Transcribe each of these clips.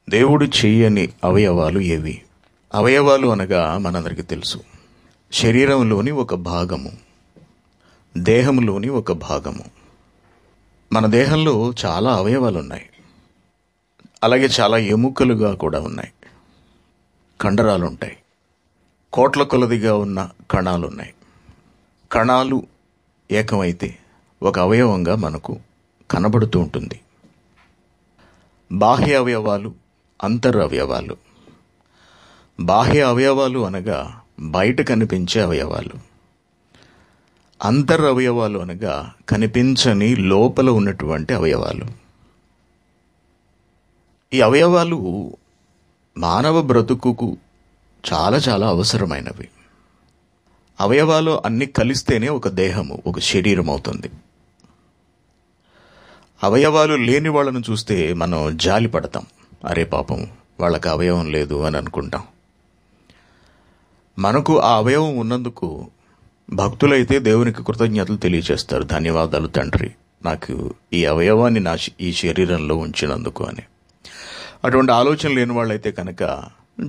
దేవుడు చెయ్యని అవయవాలు ఏవి? అవయవాలు అనగా మనందరికీ తెలుసు, శరీరంలోని ఒక భాగము, దేహంలోని ఒక భాగము. మన దేహంలో చాలా అవయవాలు ఉన్నాయి, అలాగే చాలా ఎముకలుగా కూడా ఉన్నాయి, కండరాలు ఉంటాయి, కోట్ల కొలదిగా ఉన్న కణాలు ఉన్నాయి. కణాలు ఏకమైతే ఒక అవయవంగా మనకు కనబడుతూ ఉంటుంది. బాహ్య అవయవాలు, అంతర్ అవయవాలు. బాహ్య అవయవాలు అనగా బయట కనిపించే అవయవాలు. అంతర్ అవయవాలు అనగా కనిపించని లోపల ఉన్నటువంటి అవయవాలు. ఈ అవయవాలు మానవ బ్రతుకుకు చాలా చాలా అవసరమైనవి. అవయవాలు అన్ని కలిస్తేనే ఒక దేహము, ఒక శరీరం అవుతుంది. అవయవాలు లేని వాళ్ళను చూస్తే మనం జాలి పడతాం. అరే పాపం, వాళ్ళకి అవయవం లేదు అని అనుకుంటాం. మనకు ఆ అవయవం ఉన్నందుకు భక్తులైతే దేవునికి కృతజ్ఞతలు తెలియజేస్తారు. ధన్యవాదాలు తండ్రి, నాకు ఈ అవయవాన్ని ఈ శరీరంలో ఉంచినందుకు అని. అటువంటి ఆలోచన లేని వాళ్ళైతే కనుక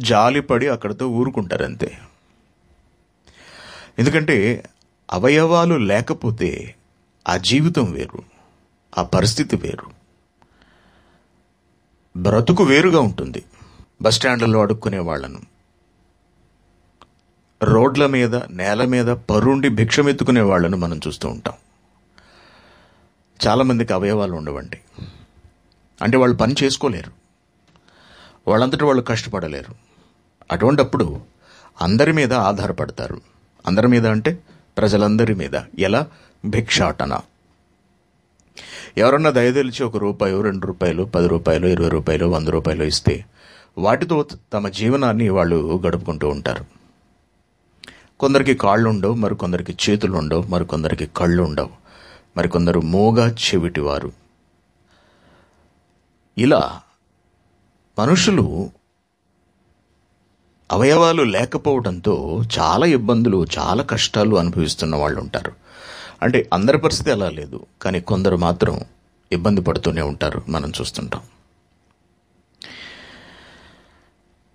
జాలిపడి అక్కడితో ఊరుకుంటారంతే. ఎందుకంటే అవయవాలు లేకపోతే ఆ జీవితం వేరు, ఆ పరిస్థితి వేరు, బ్రతుకు వేరుగా ఉంటుంది. బస్టాండ్లలో అడుక్కునే వాళ్ళను, రోడ్ల మీద నేల మీద పరుండి భిక్షమెత్తుకునే వాళ్ళను మనం చూస్తూ ఉంటాం. చాలామందికి అవయవాలు ఉండవండి. అంటే వాళ్ళు పని చేసుకోలేరు, వాళ్ళంతటి వాళ్ళు కష్టపడలేరు. అటువంటప్పుడు అందరి మీద ఆధారపడతారు. అందరి మీద అంటే ప్రజలందరి మీద. ఎలా? భిక్షాటన. ఎవరన్నా దయదలిచి ₹1, ₹2, ₹10, ₹20, ₹20, ₹100 ఇస్తే వాటితో తమ జీవనాన్ని వాళ్ళు గడుపుకుంటూ ఉంటారు. కొందరికి కాళ్ళు ఉండవు, మరికొందరికి చేతులు ఉండవు, మరికొందరికి కళ్ళు ఉండవు, మరికొందరు మూగ చెవిటివారు. ఇలా మనుషులు అవయవాలు లేకపోవడంతో చాలా ఇబ్బందులు, చాలా కష్టాలు అనుభవిస్తున్న వాళ్ళు ఉంటారు. అంటే అందరి పరిస్థితి అలా లేదు, కానీ కొందరు మాత్రం ఇబ్బంది పడుతూనే ఉంటారు, మనం చూస్తుంటాం.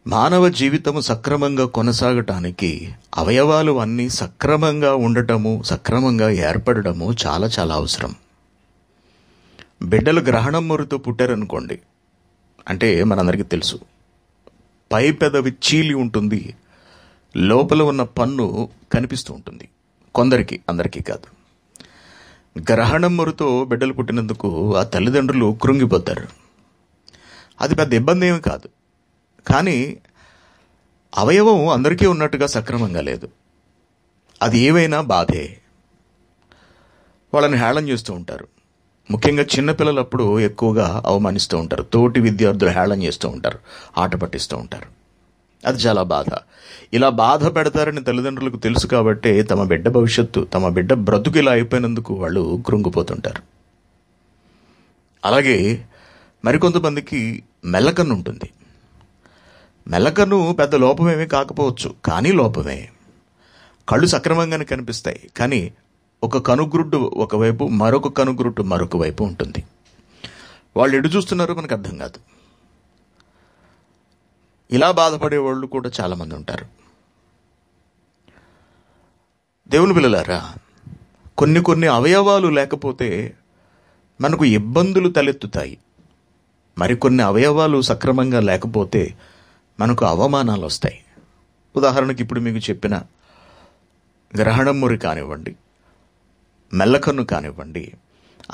మానవ జీవితము సక్రమంగా కొనసాగటానికి అవయవాలు అన్నీ సక్రమంగా ఉండటము, సక్రమంగా ఏర్పడటము చాలా చాలా అవసరం. బిడ్డలు గ్రహణం మురితో పుట్టారనుకోండి, అంటే మనందరికీ తెలుసు, పై పెదవి చీలి ఉంటుంది, లోపల ఉన్న పన్ను కనిపిస్తూ ఉంటుంది. కొందరికి, అందరికీ కాదు. గ్రహణం మురితో బిడ్డలు పుట్టినందుకు ఆ తల్లిదండ్రులు కృంగిపోతారు. అది పెద్ద ఇబ్బంది ఏమి కాదు, కానీ అవయవం అందరికీ ఉన్నట్టుగా సక్రమంగా లేదు. అది ఏవైనా బాధే. వాళ్ళని హేళన చేస్తూ ఉంటారు. ముఖ్యంగా చిన్నపిల్లలప్పుడు ఎక్కువగా అవమానిస్తూ ఉంటారు. తోటి విద్యార్థులు హేళన చేస్తూ ఉంటారు, ఆట పట్టిస్తూ ఉంటారు. అది చాలా బాధ. ఇలా బాధ పెడతారని తల్లిదండ్రులకు తెలుసు కాబట్టి తమ బిడ్డ భవిష్యత్తు, తమ బిడ్డ బ్రతుకు ఇలా అయిపోయినందుకు వాళ్ళు కృంగిపోతుంటారు. అలాగే మరికొంతమందికి మెల్లకన్ను ఉంటుంది. మెల్లకన్ను పెద్ద లోపమేమీ కాకపోవచ్చు, కానీ లోపమే. కళ్ళు సక్రమంగానే కనిపిస్తాయి, కానీ ఒక కనుగ్రుడ్డు ఒకవైపు, మరొక కనుగ్రుడ్డు మరొక వైపు ఉంటుంది. వాళ్ళు ఎటు చూస్తున్నారో మనకు అర్థం కాదు. ఇలా బాధపడే వాళ్ళు కూడా చాలామంది ఉంటారు. దేవుని పిల్లలారా, కొన్ని అవయవాలు లేకపోతే మనకు ఇబ్బందులు తలెత్తుతాయి. మరికొన్ని అవయవాలు సక్రమంగా లేకపోతే మనకు అవమానాలు వస్తాయి. ఉదాహరణకి ఇప్పుడు మీకు చెప్పిన గ్రహణం మురి కానివ్వండి, మెల్లకన్ను కానివ్వండి,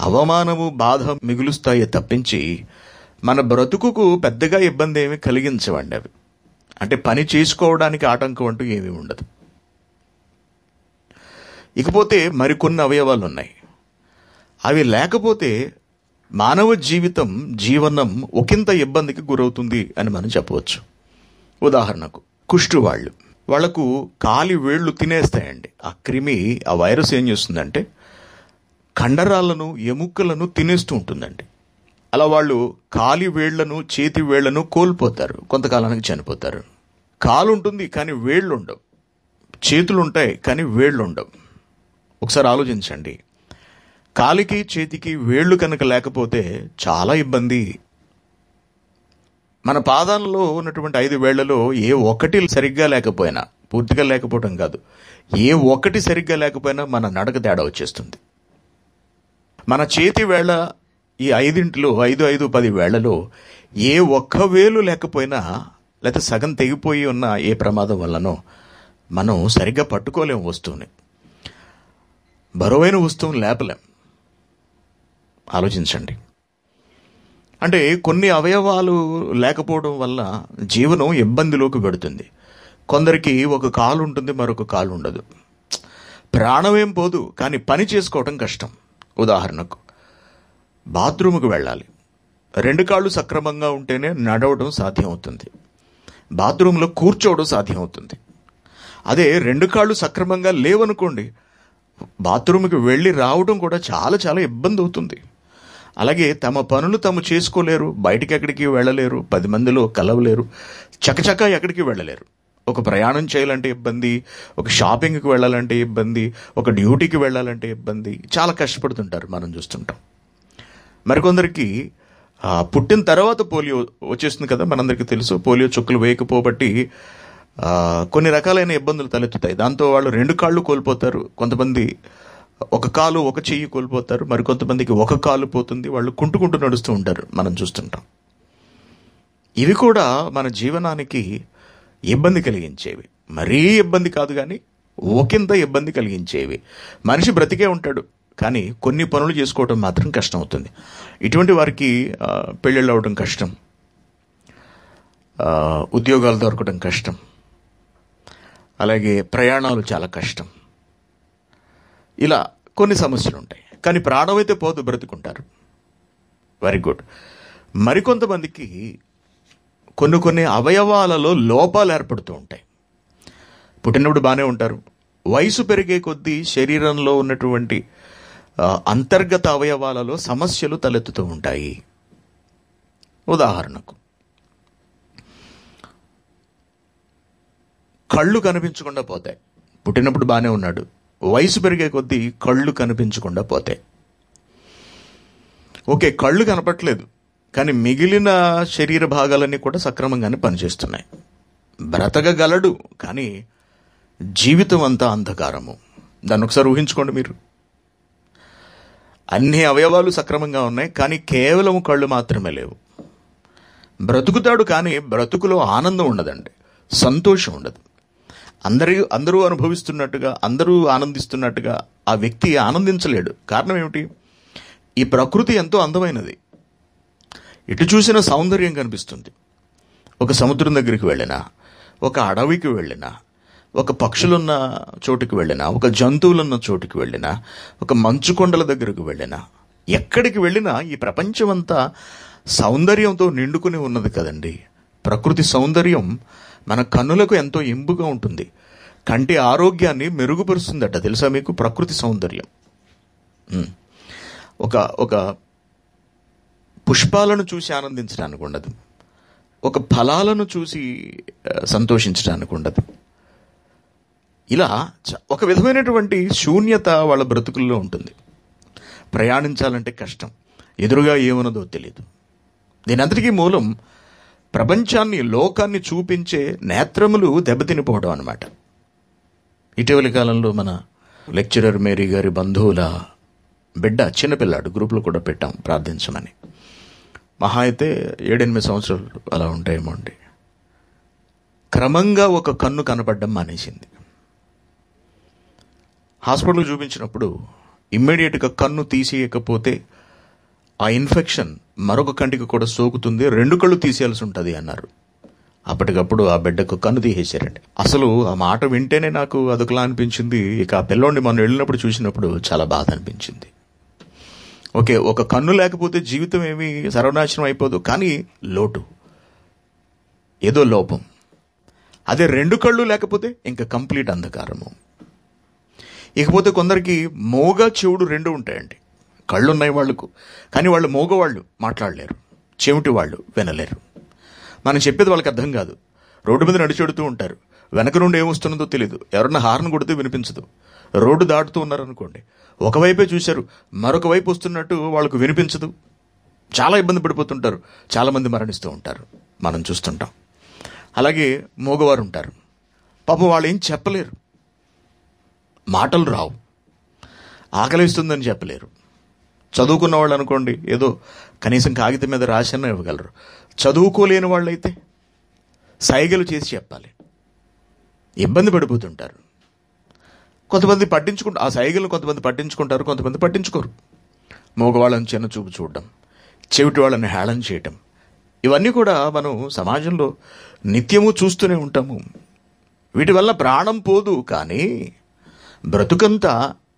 అవమానము, బాధ మిగులుస్తాయి తప్పించి మన బ్రతుకుకు పెద్దగా ఇబ్బంది ఏమి కలిగించవండి అవి. అంటే పని చేసుకోవడానికి ఆటంకం అంటూ ఏమీ ఉండదు. ఇకపోతే మరికొన్ని అవయవాలు ఉన్నాయి. అవి లేకపోతే మానవ జీవనం ఒకంత ఇబ్బందికి గురవుతుంది అని మనం చెప్పవచ్చు. ఉదాహరణకు కుష్టు వాళ్లకు కాలి వేళ్లు తినేస్తాయండి. ఆ క్రిమి, ఆ వైరస్ ఏం చేస్తుందంటే కండరాలను, ఎముకలను తినేస్తూ ఉంటుందండి. అలా వాళ్ళు కాలి వేళ్లను, చేతి వేళ్లను కోల్పోతారు, కొంతకాలానికి చనిపోతారు. కాలు ఉంటుంది కానీ వేళ్ళు ఉండవు, చేతులు ఉంటాయి కానీ వేళ్ళు ఉండవు. ఒకసారి ఆలోచించండి, కాలికి చేతికి వేళ్ళు కనుక లేకపోతే చాలా ఇబ్బంది. మన పాదాలలో ఉన్నటువంటి 5 వేళ్లలో ఏ ఒక్కటి సరిగ్గా లేకపోయినా, పూర్తిగా లేకపోవటం కాదు, ఏ ఒక్కటి సరిగ్గా లేకపోయినా మన నడక తేడా వచ్చేస్తుంది. మన చేతి వేళ ఈ 5 10 వేళ్లలో ఏ ఒక్క వేలు లేకపోయినా, లేకపోతే సగం తెగిపోయి ఉన్న ఏ ప్రమాదం వల్లనో మనం సరిగ్గా పట్టుకోలేం వస్తువుని, బరువైన వస్తువుని లేపలేం. ఆలోచించండి. అంటే కొన్ని అవయవాలు లేకపోవడం వల్ల జీవనం ఇబ్బందిలోకి పెడుతుంది. కొందరికి ఒక కాలు ఉంటుంది, మరొక కాలు ఉండదు. ప్రాణమేం పోదు, కానీ పని చేసుకోవటం కష్టం. ఉదాహరణకు బాత్రూముకు వెళ్ళాలి, 2 కాళ్ళు సక్రమంగా ఉంటేనే నడవడం సాధ్యమవుతుంది, బాత్రూంలో కూర్చోవడం సాధ్యమవుతుంది. అదే 2 కాళ్ళు సక్రమంగా లేవనుకోండి, బాత్రూమ్కి వెళ్ళి రావడం కూడా చాలా చాలా ఇబ్బంది అవుతుంది. అలాగే తమ పనులు తాము చేసుకోలేరు, బయటికి ఎక్కడికి వెళ్ళలేరు, 10 మందిలో కలవలేరు, చకచకా ఎక్కడికి వెళ్ళలేరు. ఒక ప్రయాణం చేయాలంటే ఇబ్బంది, ఒక షాపింగ్కి వెళ్ళాలంటే ఇబ్బంది, ఒక డ్యూటీకి వెళ్ళాలంటే ఇబ్బంది, చాలా కష్టపడుతుంటారు, మనం చూస్తుంటాం. మరికొందరికి పుట్టిన తర్వాత పోలియో వచ్చేస్తుంది కదా, మనందరికీ తెలుసు. పోలియో చుక్కలు వేయకపోబట్టి కొన్ని రకాలైన ఇబ్బందులు తలెత్తుతాయి. దాంతో వాళ్ళు 2 కాళ్ళు కోల్పోతారు, కొంతమంది ఒక కాలు ఒక చెయ్యి కోల్పోతారు, మరికొంతమందికి ఒక కాలు పోతుంది, వాళ్ళు కుంటుకుంటూ నడుస్తూ ఉంటారు, మనం చూస్తుంటాం. ఇవి కూడా మన జీవనానికి ఇబ్బంది కలిగించేవి. మరీ ఇబ్బంది కాదు కానీ ఒకంత ఇబ్బంది కలిగించేవి. మనిషి బ్రతికే ఉంటాడు, కానీ కొన్ని పనులు చేసుకోవడం మాత్రం కష్టం అవుతుంది. ఇటువంటి వారికి పెళ్ళిళ్ళు అవ్వడం కష్టం, ఉద్యోగాలు దొరకడం కష్టం, అలాగే ప్రయాణాలు చాలా కష్టం. ఇలా కొన్ని సమస్యలు ఉంటాయి. కానీ ప్రాణం అయితే పోదు, బ్రతుకుంటారు. Very good. మరికొంతమందికి కొన్ని అవయవాలలో లోపాలు ఏర్పడుతూ ఉంటాయి. పుట్టినప్పుడు బాగానే ఉంటారు, వయసు పెరిగే కొద్దీ శరీరంలో ఉన్నటువంటి అంతర్గత అవయవాలలో సమస్యలు తలెత్తుతూ ఉంటాయి. ఉదాహరణకు కళ్ళు కనిపించకుండా పోతాయి. పుట్టినప్పుడు బాగానే ఉన్నాడు, వయసు పెరిగే కొద్దీ కళ్ళు కనిపించకుండా పోతాయి. ఓకే, కళ్ళు కనపట్లేదు, కానీ మిగిలిన శరీర భాగాలన్నీ కూడా సక్రమంగానే పనిచేస్తున్నాయి. బ్రతకగలడు, కానీ జీవితం అంతా అంధకారము. దాన్ని ఒకసారి ఊహించుకోండి మీరు. అన్ని అవయవాలు సక్రమంగా ఉన్నాయి, కానీ కేవలం కళ్ళు మాత్రమే లేవు. బ్రతుకుతాడు, కానీ బ్రతుకులో ఆనందం ఉండదండి, సంతోషం ఉండదు. అందరూ అనుభవిస్తున్నట్టుగా, అందరూ ఆనందిస్తున్నట్టుగా ఆ వ్యక్తి ఆనందించలేడు. కారణం ఏమిటి? ఈ ప్రకృతి ఎంతో అందమైనది, ఎటు చూసిన సౌందర్యం కనిపిస్తుంది. ఒక సముద్రం దగ్గరికి వెళ్ళినా, ఒక అడవికి వెళ్ళినా, ఒక పక్షులున్న చోటుకి వెళ్ళినా, ఒక జంతువులున్న చోటుకి వెళ్ళినా, ఒక మంచు కొండల దగ్గరకు వెళ్ళినా, ఎక్కడికి వెళ్ళినా ఈ ప్రపంచం అంతా సౌందర్యంతో నిండుకుని ఉన్నది కదండి. ప్రకృతి సౌందర్యం మన కన్నులకు ఎంతో ఇంపుగా ఉంటుంది, కంటి ఆరోగ్యాన్ని మెరుగుపరుస్తుందట. తెలుసా మీకు? ప్రకృతి సౌందర్యం. ఒక పుష్పాలను చూసి ఆనందించడానికి ఉండదు, ఒక ఫలాలను చూసి సంతోషించడానికి ఉండదు. ఇలా ఒక విధమైనటువంటి శూన్యత వాళ్ళ బ్రతుకుల్లో ఉంటుంది. ప్రయాణించాలంటే కష్టం, ఎదురుగా ఏమున్నదో తెలియదు. దీనంతటికీ మూలం ప్రపంచాన్ని, లోకాన్ని చూపించే నేత్రములు దెబ్బతినిపోవడం అన్నమాట. ఇటీవలి కాలంలో మన లెక్చరర్ మేరీ గారి బంధువుల బిడ్డ, చిన్నపిల్లాడు, గ్రూప్లో కూడా పెట్టాం ప్రార్థించమని. మహా అయితే 7-8 సంవత్సరాలు అలా ఉంటాయేమో అండి. క్రమంగా ఒక కన్ను కనపడడం మానేసింది. హాస్పిటల్ చూపించినప్పుడు ఇమ్మీడియట్గా కన్ను తీసేయకపోతే ఆ ఇన్ఫెక్షన్ మరొక కంటికి కూడా సోకుతుంది, 2 కళ్ళు తీసేయాల్సి ఉంటుంది అన్నారు. అప్పటికప్పుడు ఆ బిడ్డకు కన్ను తీసేశారండి. అసలు ఆ మాట వింటేనే నాకు అదొకలా అనిపించింది. ఇక ఆ పిల్లోడిని మనం వెళ్ళినప్పుడు చూసినప్పుడు చాలా బాధ అనిపించింది. ఓకే, ఒక కన్ను లేకపోతే జీవితం ఏమీ సర్వనాశనం అయిపోదు, కానీ లోటు, ఏదో లోపం. అదే 2 కళ్ళు లేకపోతే ఇంకా కంప్లీట్ అంధకారము. ఇకపోతే కొందరికి మోగ, చెవుడు 2 ఉంటాయండి. కళ్ళు ఉన్నాయి వాళ్లకు, కానీ వాళ్ళు మోగవాళ్ళు, మాట్లాడలేరు. చెవిటి వాళ్ళు వినలేరు. మనం చెప్పేది వాళ్ళకి అర్థం కాదు. రోడ్డు మీద నడిచెడుతూ ఉంటారు, వెనక నుండి ఏమొస్తున్నదో తెలియదు, ఎవరన్నా హార్న్ కొడితే వినిపించదు. రోడ్డు దాటుతూ ఉన్నారనుకోండి, ఒకవైపే చూశారు, మరొక వైపు వస్తున్నట్టు వాళ్ళకు వినిపించదు. చాలా ఇబ్బంది పడిపోతుంటారు, చాలామంది మరణిస్తూ ఉంటారు. మనం చూస్తుంటాం. అలాగే మగవారు ఉంటారు, పాపం వాళ్ళు ఏం చెప్పలేరు, మాటలు రావు, ఆకలిస్తుందని చెప్పలేరు. చదువుకున్న వాళ్ళు అనుకోండి, ఏదో కనీసం కాగితం మీద రాసిన ఇవ్వగలరు. చదువుకోలేని వాళ్ళైతే సైగలు చేసి చెప్పాలి, ఇబ్బంది పడిపోతుంటారు. కొంతమంది పట్టించుకుంటారు, ఆ సైగలు కొంతమంది పట్టించుకుంటారు, కొంతమంది పట్టించుకోరు. మగవాళ్ళని చిన్న చూపు చూడడం, చెవిటి వాళ్ళని హేళన చేయటం, ఇవన్నీ కూడా మనం సమాజంలో నిత్యము చూస్తూనే ఉంటాము. వీటి వల్ల ప్రాణం పోదు, కానీ బ్రతుకంతా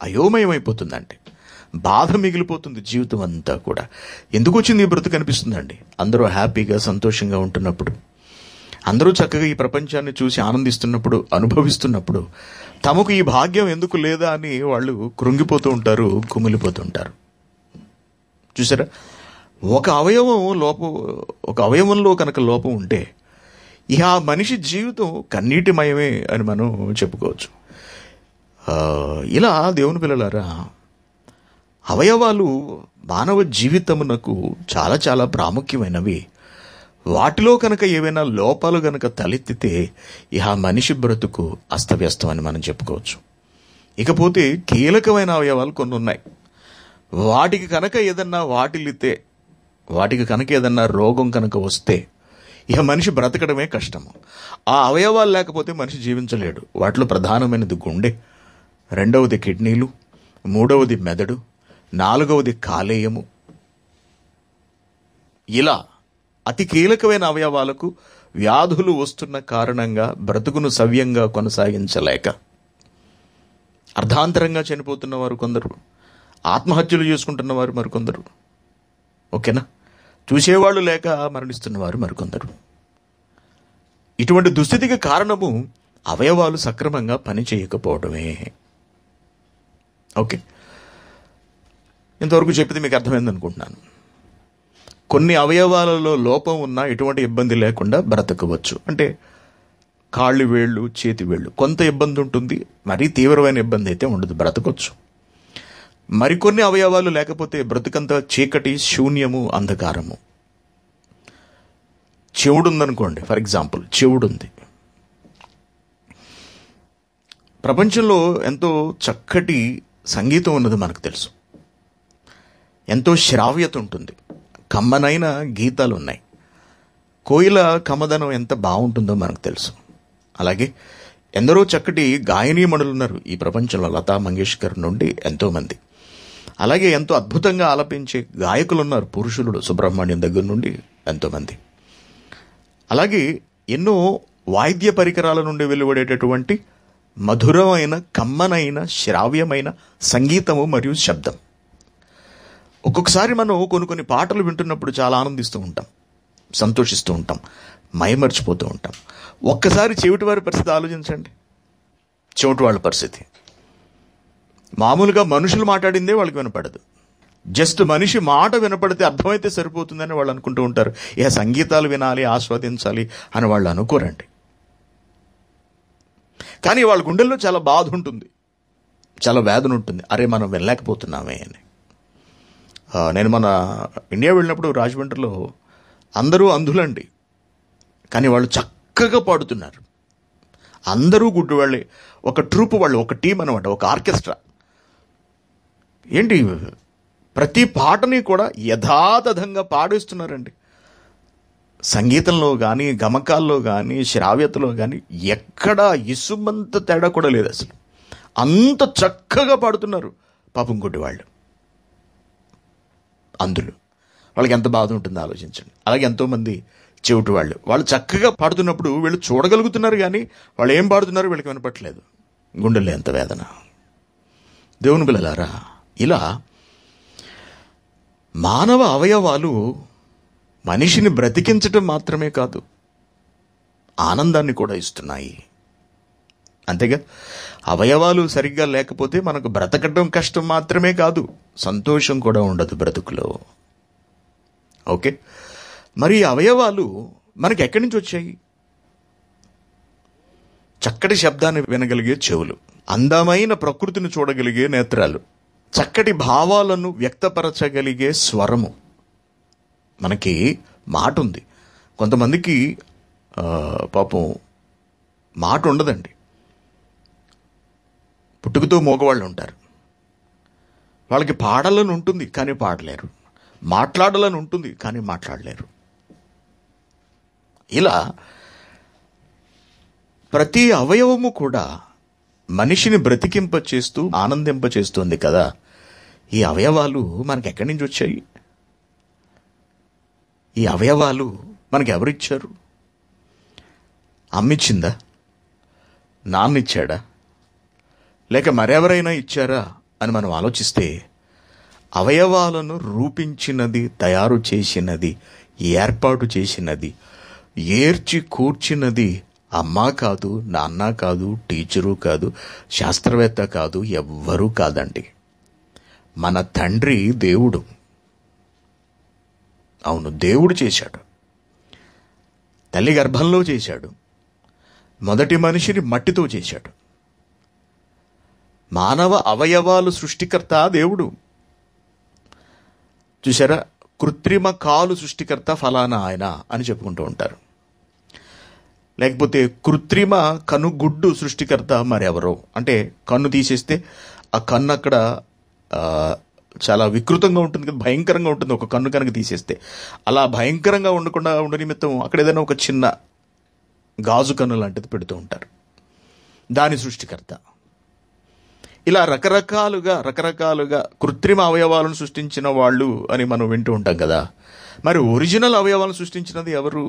అయోమయమైపోతుందండి. బాధ మిగిలిపోతుంది జీవితం అంతా కూడా. ఎందుకు వచ్చింది ఈ బ్రతుకు అనిపిస్తుందండి. అందరూ హ్యాపీగా సంతోషంగా ఉంటున్నప్పుడు, అందరూ చక్కగా ఈ ప్రపంచాన్ని చూసి ఆనందిస్తున్నప్పుడు, అనుభవిస్తున్నప్పుడు తమకు ఈ భాగ్యం ఎందుకు లేదా అని వాళ్ళు కృంగిపోతూ ఉంటారు, కుమిలిపోతూ ఉంటారు. చూసారా, ఒక అవయవంలో కనుక లోపం ఉంటే ఇక ఆ మనిషి జీవితం కన్నీటిమయమే అని మనం చెప్పుకోవచ్చు. ఇలా దేవుని పిల్లలారా, అవయవాలు మానవ జీవితమునకు చాలా చాలా ప్రాముఖ్యమైనవి. వాటిలో కనుక ఏవైనా లోపాలు కనుక తలెత్తితే ఇక మనిషి బ్రతుకు అస్తవ్యస్తం అని మనం చెప్పుకోవచ్చు. ఇకపోతే కీలకమైన అవయవాలు కొన్ని ఉన్నాయి. వాటికి కనుక ఏదన్నా వాటిల్లితే, వాటికి కనుక ఏదన్నా రోగం కనుక వస్తే ఇక మనిషి బ్రతకడమే కష్టము. ఆ అవయవాలు లేకపోతే మనిషి జీవించలేడు. వాటిలో ప్రధానమైనది గుండె, రెండవది కిడ్నీలు, మూడవది మెదడు, నాలుగవది కాలేయము. ఇలా అతి కీలకమైన అవయవాలకు వ్యాధులు వస్తున్న కారణంగా బ్రతుకును సవ్యంగా కొనసాగించలేక అర్ధాంతరంగా చనిపోతున్న వారు కొందరు, ఆత్మహత్యలు చేసుకుంటున్న వారు మరికొందరు, ఓకేనా, చూసేవాళ్ళు లేక మరణిస్తున్న వారు మరికొందరు. ఇటువంటి దుస్థితికి కారణము అవయవాలు సక్రమంగా పనిచేయకపోవడమే. ఓకే, ఇంతవరకు చెప్పింది మీకు అర్థమైంది అనుకుంటున్నాను. కొన్ని అవయవాలలో లోపం ఉన్నా ఎటువంటి ఇబ్బంది లేకుండా బ్రతకవచ్చు. అంటే కాళ్ళు, వేళ్ళు, చేతి వేళ్ళు కొంత ఇబ్బంది ఉంటుంది, మరీ తీవ్రమైన ఇబ్బంది అయితే ఉండదు, బ్రతకొచ్చు. మరికొన్ని అవయవాలు లేకపోతే బ్రతుకంతా చీకటి, శూన్యము, అంధకారము. చెవుడు ఉందనుకోండి, ఫర్ ఎగ్జాంపుల్, చెవుడు ఉంది. ప్రపంచంలో ఎంతో చక్కటి సంగీతం ఉన్నది మనకు తెలుసు, ఎంతో శ్రావ్యత ఉంటుంది, కమ్మనైన గీతాలు ఉన్నాయి. కోయిల కమ్మదనం ఎంత బాగుంటుందో మనకు తెలుసు. అలాగే ఎందరో చక్కటి గాయనీమణులు ఉన్నారు ఈ ప్రపంచంలో, లతా మంగేష్కర్ నుండి ఎంతోమంది. అలాగే ఎంతో అద్భుతంగా ఆలపించే గాయకులు ఉన్నారు, పురుషులు, సుబ్రహ్మణ్యం దగ్గర నుండి ఎంతోమంది. అలాగే ఎన్నో వాయిద్య పరికరాల నుండి వెలువడేటటువంటి మధురమైన, కమ్మనైన, శ్రావ్యమైన సంగీతము మరియు శబ్దం. ఒక్కొక్కసారి మనం కొన్ని పాటలు వింటున్నప్పుడు చాలా ఆనందిస్తూ ఉంటాం, సంతోషిస్తూ ఉంటాం, మైమర్చిపోతూ ఉంటాం. ఒక్కసారి చెవిటి వారి పరిస్థితి ఆలోచించండి. చెవిటి వాళ్ళ పరిస్థితి మామూలుగా మనుషులు మాట్లాడిందే వాళ్ళకి వినపడదు. జస్ట్ మనిషి మాట వినపడితే అర్థమైతే సరిపోతుందని వాళ్ళు అనుకుంటూ ఉంటారు. ఇక సంగీతాలు వినాలి, ఆస్వాదించాలి అని వాళ్ళు అనుకోరండి. కానీ వాళ్ళ గుండెల్లో చాలా బాధ ఉంటుంది, చాలా వేదన ఉంటుంది. అరే, మనం వినలేకపోతున్నామే అని. నేను మన ఇండియా వెళ్ళినప్పుడు రాజమండ్రిలో అందరూ అంధులండి, కానీ వాళ్ళు చక్కగా పాడుతున్నారు. అందరూ గుడ్డు వాళ్ళే, ఒక ట్రూప్ వాళ్ళు, ఒక టీం అనమాట, ఒక ఆర్కెస్ట్రా. ఏంటి, ప్రతి పాటని కూడా యథాతథంగా పాడేస్తున్నారండి. సంగీతంలో కానీ, గమకాల్లో కానీ, శ్రావ్యతలో కానీ ఎక్కడా ఇసుమంత తేడా కూడా లేదు అసలు. అంత చక్కగా పాడుతున్నారు పాపం గుడ్డి వాళ్ళు, అందులో. వాళ్ళకి ఎంత బాధ ఉంటుందో ఆలోచించండి. అలాగే ఎంతోమంది చెవిటి వాళ్ళు చక్కగా పాడుతున్నప్పుడు వీళ్ళు చూడగలుగుతున్నారు, కానీ వాళ్ళు ఏం పాడుతున్నారో వీళ్ళకి వినపట్లేదు. గుండెల్లో ఎంత వేదన. దేవుని పిల్లలారా, ఇలా మానవ అవయవాలు మనిషిని బ్రతికించటం మాత్రమే కాదు, ఆనందాన్ని కూడా ఇస్తున్నాయి. అంతేగా, అవయవాలు సరిగ్గా లేకపోతే మనకు బ్రతకడం కష్టం మాత్రమే కాదు, సంతోషం కూడా ఉండదు బ్రతుకులో. ఓకే, మరి అవయవాలు మనకి ఎక్కడి నుంచి వచ్చాయి? చక్కటి శబ్దాన్ని వినగలిగే చెవులు, అందమైన ప్రకృతిని చూడగలిగే నేత్రాలు, చక్కటి భావాలను వ్యక్తపరచగలిగే స్వరము. మనకి మాట ఉంది, కొంతమందికి పాపం మాట ఉండదండి. పుట్టుకతో మోగవాళ్ళు ఉంటారు. వాళ్ళకి పాడాలని ఉంటుంది కానీ పాడలేరు, మాట్లాడాలని ఉంటుంది కానీ మాట్లాడలేరు. ఇలా ప్రతి అవయవము కూడా మనిషిని బ్రతికింపచేస్తూ ఆనందింపచేస్తుంది కదా. ఈ అవయవాలు మనకి ఎక్కడి నుంచి వచ్చాయి? ఈ అవయవాలు మనకి ఎవరిచ్చారు? అమ్మిచ్చిందా? నాన్నిచ్చాడా? లేక మరెవరైనా ఇచ్చారా అని మనం ఆలోచిస్తే, అవయవాలను రూపించినది, తయారు చేసినది, ఏర్పాటు చేసినది, ఏర్చి కూర్చినది అమ్మ కాదు, నాన్న కాదు, టీచరు కాదు, శాస్త్రవేత్త కాదు, ఎవ్వరూ కాదండి. మన తండ్రి దేవుడు. అవును, దేవుడు చేశాడు. తల్లి గర్భంలో చేశాడు. మొదటి మనిషిని మట్టితో చేశాడు. మానవ అవయవాలు సృష్టికర్త దేవుడు. చూసారా, కృత్రిమ కాలు సృష్టికర్త ఫలానా ఆయన అని చెప్పుకుంటూ ఉంటారు. లేకపోతే కృత్రిమ కనుగుడ్డు సృష్టికర్త మరెవరో. అంటే కన్ను తీసేస్తే ఆ కన్ను అక్కడ చాలా వికృతంగా ఉంటుంది కదా, భయంకరంగా ఉంటుంది. ఒక కన్ను కనుక తీసేస్తే అలా భయంకరంగా ఉండకుండా ఉండ నిమిత్తం అక్కడ ఏదైనా ఒక చిన్న గాజు కన్ను లాంటిది పెడుతూ ఉంటారు. దాని సృష్టికర్త. ఇలా రకరకాలుగా కృత్రిమ అవయవాలను సృష్టించిన వాళ్ళు అని మనం వింటూ ఉంటాం కదా. మరి ఒరిజినల్ అవయవాలను సృష్టించినది ఎవరు?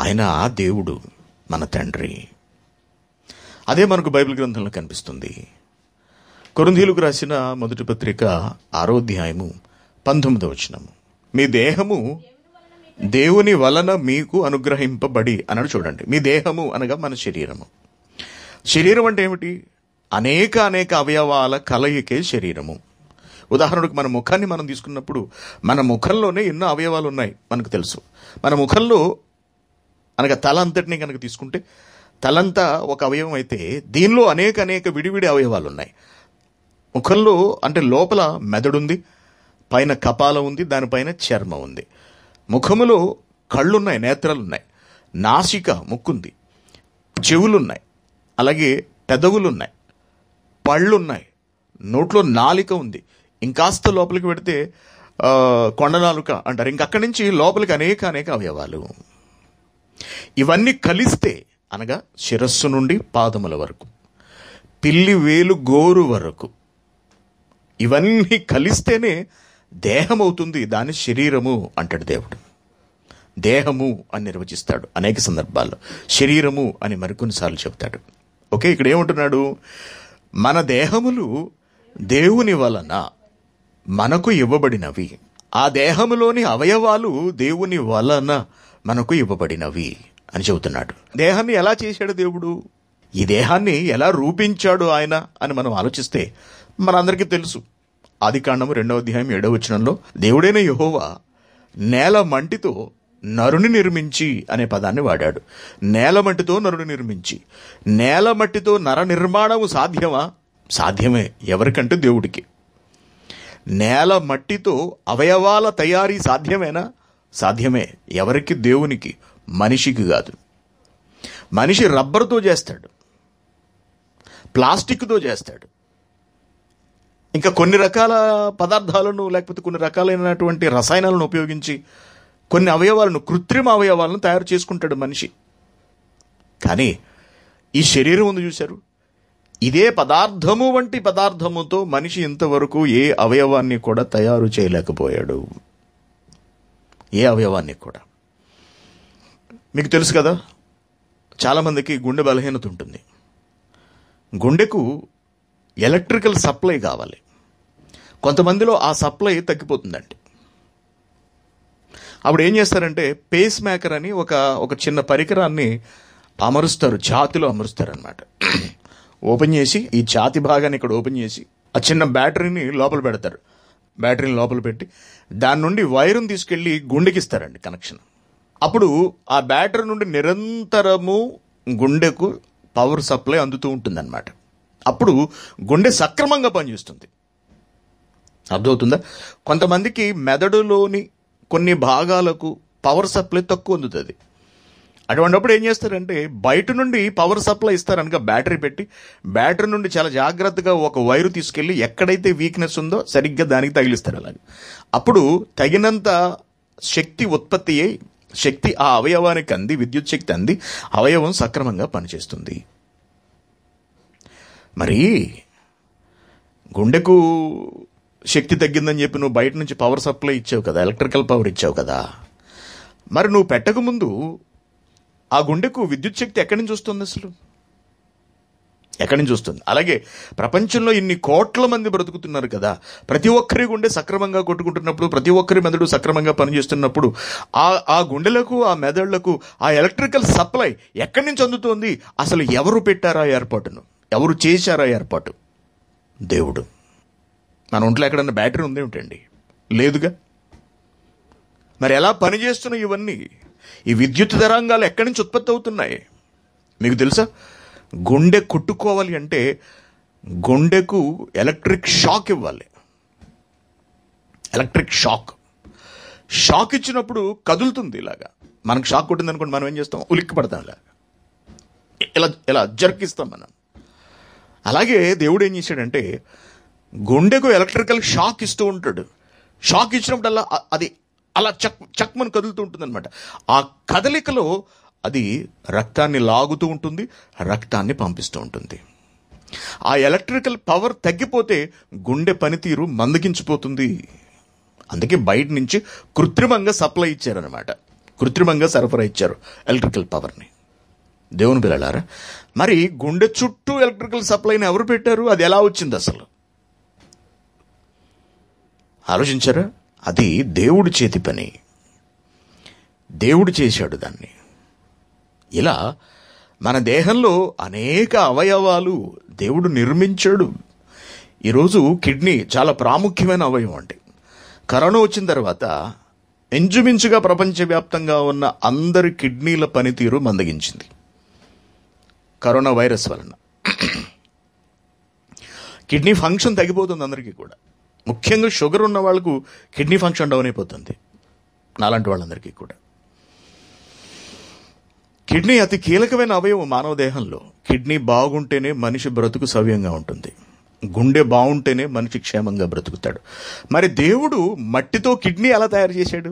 ఆయన దేవుడు, మన తండ్రి. అదే మనకు బైబిల్ గ్రంథంలో కనిపిస్తుంది. కొరింథీయులకు రాసిన మొదటి పత్రిక 6వ అధ్యాయము 19వ వచనము, మీ దేహము దేవుని వలన మీకు అనుగ్రహింపబడి అన్నాడు. చూడండి, మీ దేహము అనగా మన శరీరము. శరీరం అంటే ఏమిటి? అనేక అవయవాల కలయికే శరీరము. ఉదాహరణకు మన ముఖాన్ని మనం తీసుకున్నప్పుడు మన ముఖంలోనే ఎన్నో అవయవాలు ఉన్నాయి మనకు తెలుసు. మన ముఖంలో అనగా తల అంతటినీ కనుక తీసుకుంటే తలంతా ఒక అవయవం అయితే దీనిలో అనేక విడివిడి అవయవాలు ఉన్నాయి. ముఖంలో అంటే లోపల మెదడుంది, పైన కపాలం ఉంది, దానిపైన చర్మం ఉంది. ముఖములో కళ్ళున్నాయి, నేత్రాలున్నాయి, నాసిక ముక్కుంది, చెవులున్నాయి, అలాగే పెదవులున్నాయి, పళ్ళున్నాయి, నోట్లో నాలిక ఉంది. ఇంకాస్త లోపలికి పెడితే కొండనాలుక అంటారు. ఇంకక్కడి నుంచి లోపలికి అనేక అవయవాలు. ఇవన్నీ కలిస్తే అనగా శిరస్సు నుండి పాదముల వరకు, పిల్లి వేలు గోరు వరకు ఇవన్నీ కలిస్తేనే దేహం అవుతుంది. దాని శరీరము అంటాడు దేవుడు. దేహము అని నిర్వచిస్తాడు అనేక సందర్భాల్లో, శరీరము అని మరికొన్నిసార్లు చెప్తాడు. ఓకే, ఇక్కడ ఏమంటున్నాడు? మన దేహములు దేవుని వలన మనకు ఇవ్వబడినవి. ఆ దేహములోని అవయవాలు దేవుని వలన మనకు ఇవ్వబడినవి అని చెబుతున్నాడు. దేహాన్ని ఎలా చేశాడు దేవుడు? ఈ దేహాన్ని ఎలా రూపించాడు ఆయన అని మనం ఆలోచిస్తే మనందరికీ తెలుసు. ఆదికాండము 2వ అధ్యాయం 7వ వచనంలో దేవుడైన యెహోవా నేల మంటితో నరుని నిర్మించి అనే పదాన్ని వాడాడు. నేల మట్టితో నరుని నిర్మించి. నేల మట్టితో నర నిర్మాణము సాధ్యమా? సాధ్యమే. ఎవరికంటే దేవుడికి. నేల మట్టితో అవయవాల తయారీ సాధ్యమేనా? సాధ్యమే. ఎవరికి? దేవునికి, మనిషికి కాదు. మనిషి రబ్బర్తో చేస్తాడు, ప్లాస్టిక్తో చేస్తాడు, ఇంకా కొన్ని రకాల పదార్థాలను లేకపోతే కొన్ని రకాలైనటువంటి రసాయనాలను ఉపయోగించి కొన్ని అవయవాలను, కృత్రిమ అవయవాలను తయారు చేసుకుంటాడు మనిషి. కానీ ఈ శరీరం ఉంది చూశారు, ఇదే పదార్థము వంటి పదార్థముతో మనిషి ఇంతవరకు ఏ అవయవాన్ని కూడా తయారు చేయలేకపోయాడు. ఏ అవయవాన్ని కూడా. మీకు తెలుసు కదా, చాలామందికి గుండె బలహీనత ఉంటుంది. గుండెకు ఎలక్ట్రికల్ సప్లై కావాలి. కొంతమందిలో ఆ సప్లై తగ్గిపోతుందండి. అప్పుడు ఏం చేస్తారంటే పేస్ మేకర్ అని ఒక చిన్న పరికరాన్ని అమరుస్తారు, ఛాతిలో అమరుస్తారు అనమాట. ఓపెన్ చేసి ఈ ఛాతి భాగాన్ని ఇక్కడ ఓపెన్ చేసి ఆ చిన్న బ్యాటరీని లోపల పెడతారు. బ్యాటరీని లోపల పెట్టి దాని నుండి వైరుని తీసుకెళ్ళి గుండెకి ఇస్తారండి కనెక్షన్. అప్పుడు ఆ బ్యాటరీ నుండి నిరంతరము గుండెకు పవర్ సప్లై అందుతూ ఉంటుందన్నమాట. అప్పుడు గుండె సక్రమంగా పనిచేస్తుంది. అర్థమవుతుందా? కొంతమందికి మెదడులోని కొన్ని భాగాలకు పవర్ సప్లై తక్కువ అందుతుంది. అటువంటిప్పుడు ఏం చేస్తారంటే బయట నుండి పవర్ సప్లై ఇస్తారనక బ్యాటరీ పెట్టి, బ్యాటరీ నుండి చాలా జాగ్రత్తగా ఒక వైరు తీసుకెళ్ళి ఎక్కడైతే వీక్నెస్ ఉందో సరిగ్గా దానికి తగిలిస్తారు. అలాగే అప్పుడు తగినంత శక్తి ఉత్పత్తి అయ్యి శక్తి ఆ అవయవానికి అంది, విద్యుత్ శక్తి అంది, అవయవం సక్రమంగా పనిచేస్తుంది. మరి గుండెకు శక్తి తగ్గిందని చెప్పి నువ్వు బయట నుంచి పవర్ సప్లై ఇచ్చావు కదా, ఎలక్ట్రికల్ పవర్ ఇచ్చావు కదా, మరి నువ్వు పెట్టకముందు ఆ గుండెకు విద్యుత్ శక్తి ఎక్కడి నుంచి వస్తుంది? అసలు ఎక్కడి నుంచి వస్తుంది? అలాగే ప్రపంచంలో ఇన్ని కోట్ల మంది బ్రతుకుతున్నారు కదా, ప్రతి ఒక్కరి గుండె సక్రమంగా కొట్టుకుంటున్నప్పుడు, ప్రతి ఒక్కరి మెదడు సక్రమంగా పనిచేస్తున్నప్పుడు ఆ గుండెలకు, ఆ మెదళ్లకు ఆ ఎలక్ట్రికల్ సప్లై ఎక్కడి నుంచి అందుతోంది? అసలు ఎవరు పెట్టారా ఏర్పాటును? ఎవరు చేశారా ఏర్పాటు? దేవుడు. మన ఒంట్లో ఎక్కడన్నా బ్యాటరీ ఉందేమిటండి? లేదుగా. మరి ఎలా పనిచేస్తున్నాయి ఇవన్నీ? ఈ విద్యుత్ తరంగాలు ఎక్కడి నుంచి ఉత్పత్తి అవుతున్నాయి? మీకు తెలుసా? గుండె కొట్టుకోవాలి అంటే గుండెకు ఎలక్ట్రిక్ షాక్ ఇవ్వాలి. ఎలక్ట్రిక్ షాక్ ఇచ్చినప్పుడు కదులుతుంది. ఇలాగా మనకు షాక్ కొట్టింది అనుకోండి, మనం ఏం చేస్తాం? ఉలిక్కి పడతాం, ఇలా జర్కిస్తాం మనం. అలాగే దేవుడు ఏం చేశాడంటే గుండెకు ఎలక్ట్రికల్ షాక్ ఇస్తూ ఉంటాడు. షాక్ ఇచ్చినప్పుడల్లా అది అలా చక్మని కదులుతూ ఉంటుంది అనమాట. ఆ కదలికలో అది రక్తాన్ని లాగుతూ ఉంటుంది, రక్తాన్ని పంపిస్తూ ఉంటుంది. ఆ ఎలక్ట్రికల్ పవర్ తగ్గిపోతే గుండె పనితీరు మందగించిపోతుంది. అందుకే బయట నుంచి కృత్రిమంగా సప్లై ఇచ్చారనమాట, కృత్రిమంగా సరఫరా ఇచ్చారు ఎలక్ట్రికల్ పవర్ని. దేవుని పిల్లలారా, మరి గుండె చుట్టూ ఎలక్ట్రికల్ సప్లైని ఎవరు పెట్టారు? అది ఎలా వచ్చింది అసలు? ఆలోచించారా? అది దేవుడి చేతి పని. దేవుడు చేశాడు దాన్ని. ఇలా మన దేహంలో అనేక అవయవాలు దేవుడు నిర్మించాడు. ఈరోజు కిడ్నీ చాలా ప్రాముఖ్యమైన అవయవం. అంటే కరోనా వచ్చిన తర్వాత ఇంచుమించుగా ప్రపంచవ్యాప్తంగా ఉన్న అందరి కిడ్నీల పనితీరు మందగించింది కరోనా వైరస్ వలన. కిడ్నీ ఫంక్షన్ తగ్గిపోతుంది అందరికీ కూడా. ముఖ్యంగా షుగర్ ఉన్న వాళ్ళకు కిడ్నీ ఫంక్షన్ డౌన్ అయిపోతుంది, నాలాంటి వాళ్ళందరికీ కూడా. కిడ్నీ అతి కీలకమైన అవయవం మానవ దేహంలో. కిడ్నీ బాగుంటేనే మనిషి బ్రతుకు సవ్యంగా ఉంటుంది, గుండె బాగుంటేనే మనిషి క్షేమంగా బ్రతుకుతాడు. మరి దేవుడు మట్టితో కిడ్నీ ఎలా తయారు చేశాడు?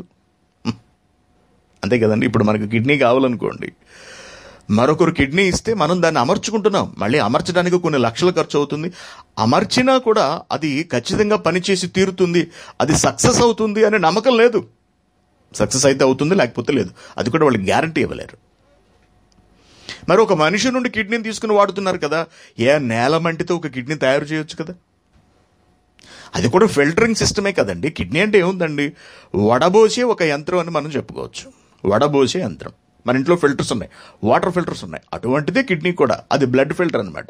అంతే కదండి. ఇప్పుడు మనకు కిడ్నీ కావాలనుకోండి, మరొకరు కిడ్నీ ఇస్తే మనం దాన్ని అమర్చుకుంటున్నాం. మళ్ళీ అమర్చడానికి కొన్ని లక్షలు ఖర్చు అవుతుంది. అమర్చినా కూడా అది ఖచ్చితంగా పనిచేసి తీరుతుంది, అది సక్సెస్ అవుతుంది అనే నమ్మకం లేదు. సక్సెస్ అయితే అవుతుంది, లేకపోతే లేదు. అది కూడా వాళ్ళు గ్యారంటీ ఇవ్వలేరు. మరి ఒక మనిషి నుండి కిడ్నీని తీసుకుని వాడుతున్నారు కదా, నేల మంటితో ఒక కిడ్నీ తయారు చేయొచ్చు కదా. అది కూడా ఫిల్టరింగ్ సిస్టమే కదండి. కిడ్నీ అంటే ఏముందండి? వడబోసే ఒక యంత్రం అని మనం చెప్పుకోవచ్చు. వడబోసే యంత్రం. మన ఇంట్లో ఫిల్టర్స్ ఉన్నాయి, వాటర్ ఫిల్టర్స్ ఉన్నాయి. అటువంటిదే కిడ్నీ కూడా. అది బ్లడ్ ఫిల్టర్ అనమాట.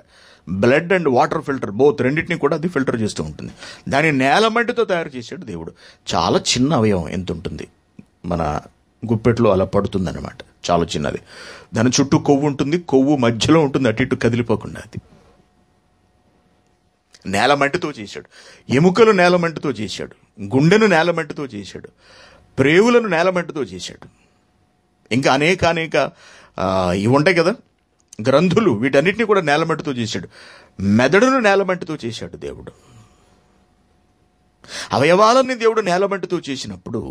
Blood and water filter both రెండింటినీ కూడా అది ఫిల్టర్ చేస్తూ ఉంటుంది. దాన్ని నేల మట్టితో తయారు చేశాడు దేవుడు. చాలా చిన్న అవయవం. ఎంత ఉంటుంది? మన గుప్పెట్లో అలా పడుతుంది అనమాట. చాలా చిన్నది. దాని చుట్టూ కొవ్వు ఉంటుంది, కొవ్వు మధ్యలో ఉంటుంది, అటు ఇటు కదిలిపోకుండా. అది నేల మట్టితో చేశాడు. ఎముకలు నేల మట్టితో చేశాడు, గుండెను నేల మట్టితో చేశాడు, ప్రేవులను నేల మట్టితో చేశాడు. ఇంకా అనేక ఇవి ఉంటాయి కదా, గ్రంథులు, వీటన్నిటిని కూడా నేలమట్టితో చేశాడు. మెదడును నేలమట్టితో చేశాడు దేవుడు. అవయవాలన్నీ దేవుడు నేలమట్టితో చేసినప్పుడు,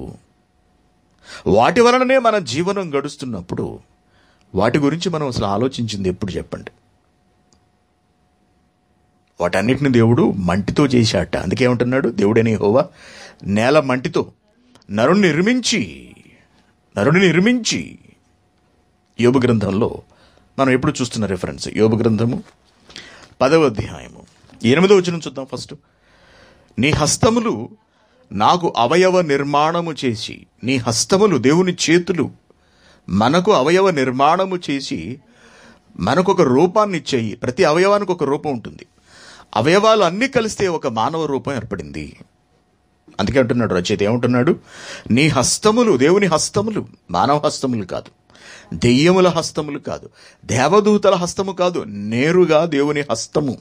వాటి వలననే మన జీవనం గడుస్తున్నప్పుడు, వాటి గురించి మనం అసలు ఆలోచించింది ఎప్పుడు చెప్పండి? వాటన్నిటిని దేవుడు మంటితో చేశాట. అందుకే ఏమంటున్నాడు? దేవుడని యెహోవా నేల మంటితో నరుని నిర్మించి. యోబు గ్రంథంలో మనం ఎప్పుడు చూస్తున్న రిఫరెన్స్ యోబు గ్రంథము 10వ అధ్యాయము 8వ వచనం చూద్దాం ఫస్ట్. నీ హస్తములు నాకు అవయవ నిర్మాణము చేసి, నీ హస్తములు, దేవుని చేతులు మనకు అవయవ నిర్మాణము చేసి మనకు ఒక రూపాన్ని ఇచ్చాయి. ప్రతి అవయవానికి ఒక రూపం ఉంటుంది. అవయవాలు అన్నీ కలిస్తే ఒక మానవ రూపం ఏర్పడింది. అందుకే అంటున్నాడు రచయిత, ఏమంటున్నాడు? నీ హస్తములు, దేవుని హస్తములు, మానవ హస్తములు కాదు, దెయ్యముల హస్తములు కాదు, దేవదూతల హస్తము కాదు, నేరుగా దేవుని హస్తము.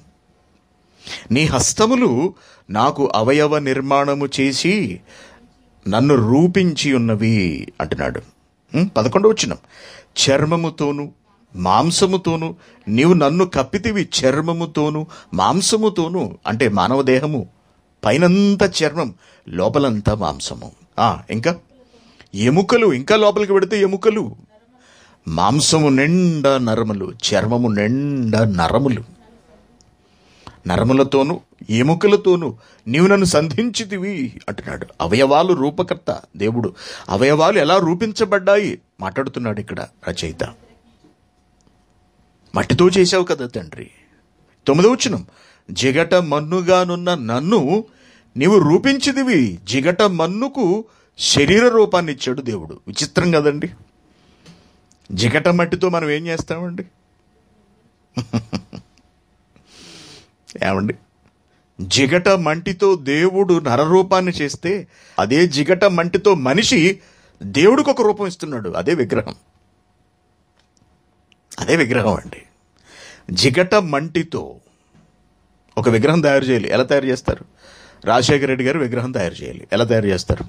నీ హస్తములు నాకు అవయవ నిర్మాణము చేసి నన్ను రూపించి ఉన్నవి అంటున్నాడు. 11వ వచనం, చర్మముతోను మాంసముతోను నీవు నన్ను కప్పితివి. చర్మముతోను మాంసముతోను అంటే మానవ దేహము పైనంతా చర్మం, లోపలంతా మాంసము. ఇంకా ఎముకలు, ఇంకా లోపలికి పెడితే ఎముకలు, మాంసము నిండా నరములు, చర్మము నిండా నరములు. నరములతోనూ ఎముకలతోనూ నీవు నన్ను సంధించితివి అంటున్నాడు. అవయవాలు రూపకర్త దేవుడు. అవయవాలు ఎలా రూపించబడ్డాయి మాట్లాడుతున్నాడు ఇక్కడ రచయిత. మట్టితో చేశావు కదా తండ్రి. 9వ వచనం, జిగట మన్నుగానున్న నన్ను నీవు రూపించిదివి. జిగట మన్నుకు శరీర రూపాన్ని ఇచ్చాడు దేవుడు. విచిత్రం కదండి. జిగట మట్టితో మనం ఏం చేస్తామండి? ఏమండి, జిగట మంటితో దేవుడు నరరూపాన్ని చేస్తే అదే జిగట మంటితో మనిషి దేవుడికి ఒక రూపం ఇస్తున్నాడు. అదే విగ్రహం. అదే విగ్రహం అండి. జిగట మంటితో ఒక విగ్రహం తయారు చేయాలి. ఎలా తయారు చేస్తారు? రాజశేఖర రెడ్డి గారు విగ్రహం తయారు చేయాలి. ఎలా తయారు చేస్తారు?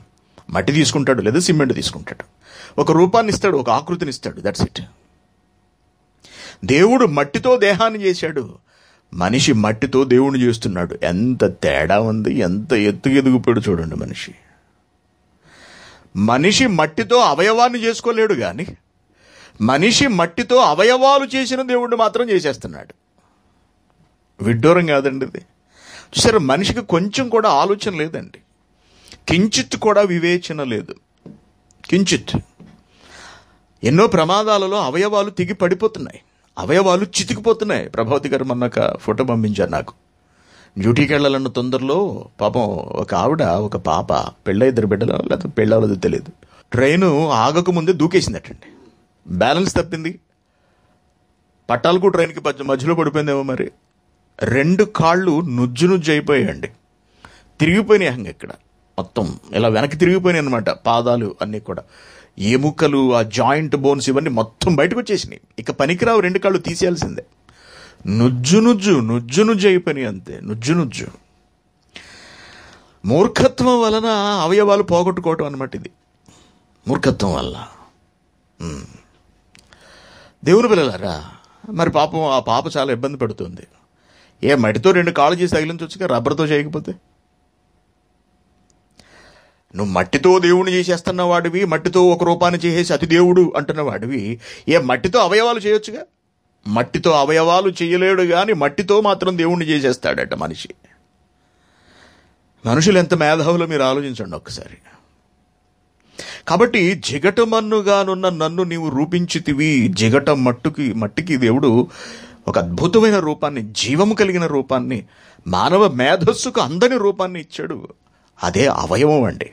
మట్టి తీసుకుంటాడు, లేదా సిమెంట్ తీసుకుంటాడు, ఒక రూపాన్ని ఇస్తాడు, ఒక ఆకృతిని ఇస్తాడు. That's it. దేవుడు మట్టితో దేహాన్ని చేశాడు, మనిషి మట్టితో దేవుణ్ణి చేస్తున్నాడు. ఎంత తేడా ఉంది, ఎంత ఎత్తుకెదిగిపోయాడు చూడండి మనిషి. మనిషి మట్టితో అవయవాన్ని చేసుకోలేడు, కానీ మనిషి మట్టితో అవయవాలు చేసిన దేవుణ్ణి మాత్రం చేసేస్తున్నాడు. విడ్డూరం కాదండి ఇది. చూసారు, మనిషికి కొంచెం కూడా ఆలోచన లేదండి. కించిత్ కూడా వివేచన లేదు. కించిత్. ఎన్నో ప్రమాదాలలో అవయవాలు తెగి పడిపోతున్నాయి, అవయవాలు చితికిపోతున్నాయి. ప్రభావతి గారు మొన్న ఒక ఫోటో పంపించారు నాకు. డ్యూటీకి వెళ్ళాలన్న తొందరలో పాపం ఒక ఆవిడ, ఒక పాప, ఇద్దరు బిడ్డలు, లేకపోతే పెళ్ళవలదో తెలియదు, ట్రైను ఆగక ముందే దూకేసిందటండి. బ్యాలెన్స్ తప్పింది, పట్టాలకు ట్రైన్కి మధ్యలో పడిపోయిందేమో మరి. 2 కాళ్ళు నుజ్జు అయిపోయాయండి, తిరిగిపోయినాయి. ఇక్కడ మొత్తం ఇలా వెనక్కి తిరిగిపోయినాయి అనమాట. పాదాలు అన్నీ కూడా, ఎముకలు, ఆ జాయింట్ బోన్స్ ఇవన్నీ మొత్తం బయటకు వచ్చేసినాయి. ఇక పనికిరావు, 2 కాళ్ళు తీసేయాల్సిందే. నుజ్జు అయిపోయినాయి అంతే. నుజ్జు. మూర్ఖత్వం వలన అవయవాలు పోగొట్టుకోవటం అనమాట ఇది. మూర్ఖత్వం వల్ల. దేవుని పిల్లలారా, మరి పాపం ఆ పాప చాలా ఇబ్బంది పడుతుంది. మట్టితో 2 కాళ్ళు చేసి తగిలించవచ్చుగా, రబ్బర్తో చేయకపోతే. నువ్వు మట్టితో దేవుణ్ణి చేసేస్తున్న వాడివి, మట్టితో ఒక రూపాన్ని చేసేసి అతి దేవుడు అంటున్న వాడివి, మట్టితో అవయవాలు చేయొచ్చుగా. మట్టితో అవయవాలు చేయలేడు, కానీ మట్టితో మాత్రం దేవుణ్ణి చేసేస్తాడట మనిషి. మనుషులు ఎంత మేధావులో మీరు ఆలోచించండి ఒక్కసారి. కాబట్టి జిగట మన్నుగానున్న నన్ను నీవు రూపించితివి. జిగట మట్టికి దేవుడు ఒక అద్భుతమైన రూపాన్ని, జీవము కలిగిన రూపాన్ని, మానవ మేధస్సుకు అందని రూపాన్ని ఇచ్చాడు. అదే అవయవం అండి.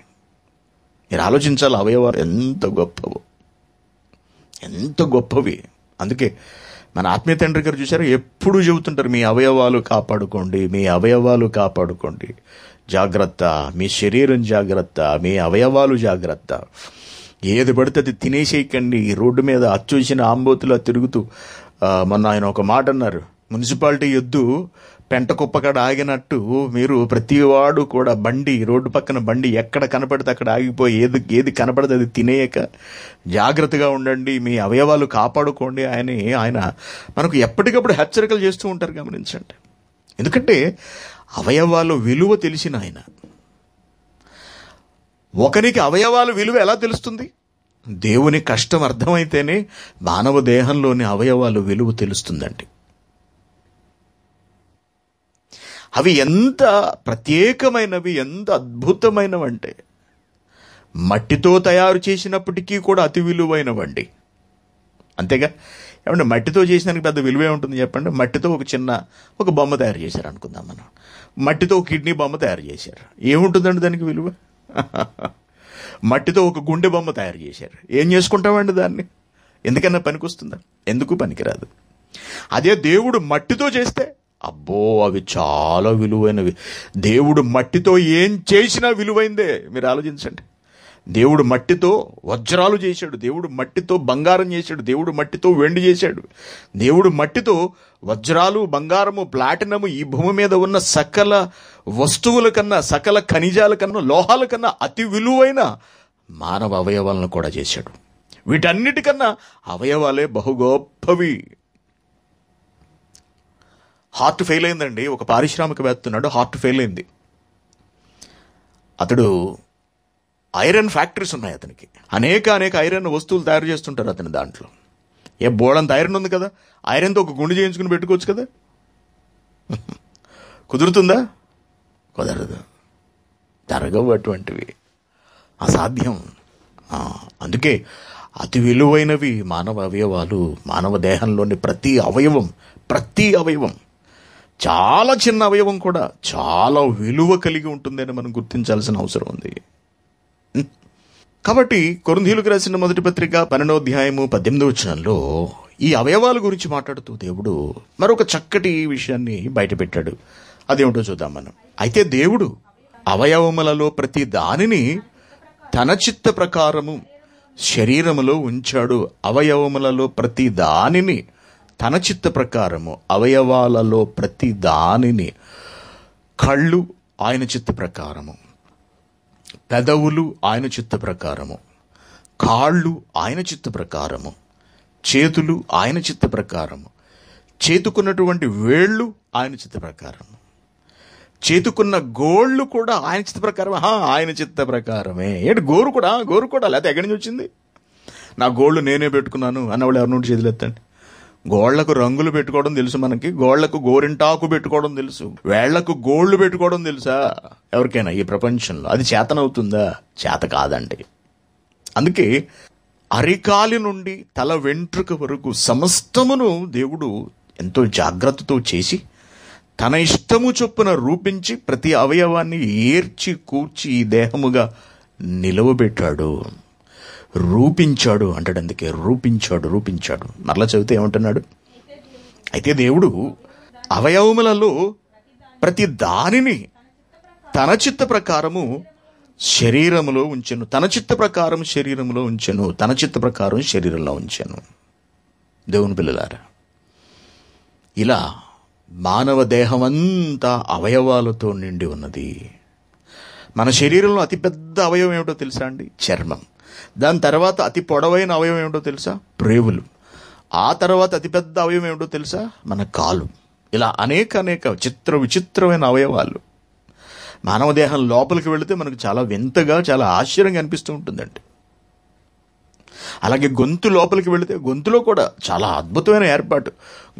మీరు ఆలోచించాలి, అవయవాలు ఎంత గొప్పవో, ఎంత గొప్పవి. అందుకే మన ఆత్మీయ తండ్రి గారు చూసారా, ఎప్పుడు చెబుతుంటారు, మీ అవయవాలు కాపాడుకోండి, మీ అవయవాలు కాపాడుకోండి, జాగ్రత్త, మీ శరీరం జాగ్రత్త, మీ అవయవాలు జాగ్రత్త. ఏది పడితే అది తినేసేయకండి. రోడ్డు మీద అచ్చూసిన ఆంబోతులా తిరుగుతూ, మొన్న ఆయన ఒక మాట అన్నారు, మున్సిపాలిటీ ఎద్దు పెంట కుప్పకాడ ఆగినట్టు మీరు ప్రతివాడు కూడా రోడ్డు పక్కన బండి ఎక్కడ కనపడితే అక్కడ ఆగిపోయి ఏది కనపడితే అది తినేయక జాగ్రత్తగా ఉండండి, మీ అవయవాలు కాపాడుకోండి అని ఆయన మనకు ఎప్పటికప్పుడు హెచ్చరికలు చేస్తూ ఉంటారు. గమనించండి. ఎందుకంటే అవయవాలు విలువ తెలిసిన ఆయన. ఒకరికి అవయవాల విలువ ఎలా తెలుస్తుంది? దేవుని కష్టం అర్థమైతేనే మానవ దేహంలోని అవయవాలు విలువ తెలుస్తుందండి. అవి ఎంత ప్రత్యేకమైనవి, ఎంత అద్భుతమైనవంటే మట్టితో తయారు చేసినప్పటికీ కూడా అతి విలువైనవండి. అంతేగా? ఏమంటే మట్టితో చేసినానికి పెద్ద విలువే ఉంటుంది చెప్పండి. మట్టితో ఒక బొమ్మ తయారు చేశారు అనుకుందాం మనం. మట్టితో ఒక కిడ్నీ బొమ్మ తయారు చేశారు, ఏముంటుందండి దానికి విలువ? మట్టితో ఒక గుండె బొమ్మ తయారు చేశారు, ఏం చేసుకుంటామండి దాన్ని? ఎందుకన్నా పనికొస్తుందా? ఎందుకు పనికిరాదు. అదే దేవుడు మట్టితో చేస్తే అబ్బో, అవి చాలా విలువైనవి. దేవుడు మట్టితో ఏం చేసినా విలువైందే. మీరు ఆలోచించండి. దేవుడు మట్టితో వజ్రాలు చేశాడు, దేవుడు మట్టితో బంగారం చేశాడు, దేవుడు మట్టితో వెండి చేశాడు, దేవుడు మట్టితో వజ్రాలు, బంగారము, ప్లాటినము, ఈ భూమి మీద ఉన్న సకల వస్తువుల కన్నా, సకల ఖనిజాల కన్నా, లోహాల కన్నా అతి విలువైన మానవ అవయవాలను కూడా చేశాడు. వీటన్నిటికన్నా అవయవాలే బహు గొప్పవి. హార్ట్ ఫెయిల్ అయిందండి. ఒక పారిశ్రామికవేత్త ఉన్నాడు, హార్ట్ ఫెయిల్ అయింది. అతడు ఐరన్ ఫ్యాక్టరీస్ ఉన్నాయి అతనికి. అనేక ఐరన్ వస్తువులు తయారు చేస్తుంటారు అతని దాంట్లో. బోళంత ఐరన్ ఉంది కదా, ఐరన్తో ఒక గుండు చేయించుకుని పెట్టుకోవచ్చు కదా. కుదురుతుందా? కుదరదు. జరగవు అటువంటివి, అసాధ్యం. అందుకే అతి విలువైనవి మానవ అవయవాలు. మానవ దేహంలోని ప్రతి అవయవం చాలా చిన్న అవయవం కూడా చాలా విలువ కలిగి ఉంటుందని మనం గుర్తించాల్సిన అవసరం ఉంది. కాబట్టి కొరింథీయులకు రాసిన మొదటి పత్రిక 12వ అధ్యాయము 18వ వచనంలో ఈ అవయవాల గురించి మాట్లాడుతూ దేవుడు మరొక చక్కటి విషయాన్ని బయటపెట్టాడు. అదేమిటో చూద్దాం మనం. అయితే దేవుడు అవయవములలో ప్రతి దానిని తన చిత్త ప్రకారము శరీరములో ఉంచాడు. అవయవములలో ప్రతి దానిని తన చిత్త ప్రకారము, అవయవాలలో ప్రతి దానిని. కళ్ళు ఆయన చిత్త ప్రకారము, పెదవులు ఆయన చిత్త ప్రకారము, కాళ్ళు ఆయన చిత్త ప్రకారము, చేతులు ఆయన చిత్త ప్రకారము, చేతుకున్నటువంటి వేళ్ళు ఆయన చిత్త ప్రకారము, చేతుకున్న గోళ్ళు కూడా ఆయన చిత్త ప్రకారం. ఆయన చిత్త ప్రకారమే. ఏంటి గోరు కూడా లేకపోతే ఎక్కడి నుంచి వచ్చింది? నా గోళ్ళు నేనే పెట్టుకున్నాను అన్నవాళ్ళు ఎవరి నుండి చేతులెత్తండి. గోళ్లకు రంగులు పెట్టుకోవడం తెలుసు మనకి, గోళ్లకు గోరింటాకు పెట్టుకోవడం తెలుసు, వేళ్లకు గోళ్లు పెట్టుకోవడం తెలుసా ఎవరికైనా ఈ ప్రపంచంలో? అది చేతనవుతుందా? చేత కాదండి. అందుకే అరికాలి నుండి తల వెంట్రుక వరకు సమస్తమును దేవుడు ఎంతో జాగ్రత్తతో చేసి తన ఇష్టము చొప్పున రూపించి ప్రతి అవయవాన్ని ఏర్చి కూర్చి ఈ దేహముగా నిలవబెట్టాడు. రూపించాడు అంటాడు. అందుకే రూపించాడు. మరలా చదివితే ఏమంటున్నాడు? అయితే దేవుడు అవయవములలో ప్రతి దానిని తన చిత్త ప్రకారము శరీరములో ఉంచెను. తన చిత్త ప్రకారం శరీరంలో ఉంచెను. తన చిత్త ప్రకారం శరీరంలో ఉంచెను. దేవుని పిల్లలారా, ఇలా మానవ దేహమంతా అవయవాలతో నిండి ఉన్నది. మన శరీరంలో అతిపెద్ద అవయవం ఏమిటో తెలుసా అండి? చర్మం. దాని తర్వాత అతి పొడవైన అవయవం ఏమిటో తెలుసా? ప్రేవులు. ఆ తర్వాత అతిపెద్ద అవయవం ఏమిటో తెలుసా? మన కాలు. ఇలా అనేక విచిత్రమైన అవయవాలు. మానవ దేహం లోపలికి వెళితే మనకు చాలా వింతగా, చాలా ఆశ్చర్యంగా అనిపిస్తూ ఉంటుందండి. అలాగే గొంతు లోపలికి వెళితే గొంతులో కూడా చాలా అద్భుతమైన ఏర్పాటు.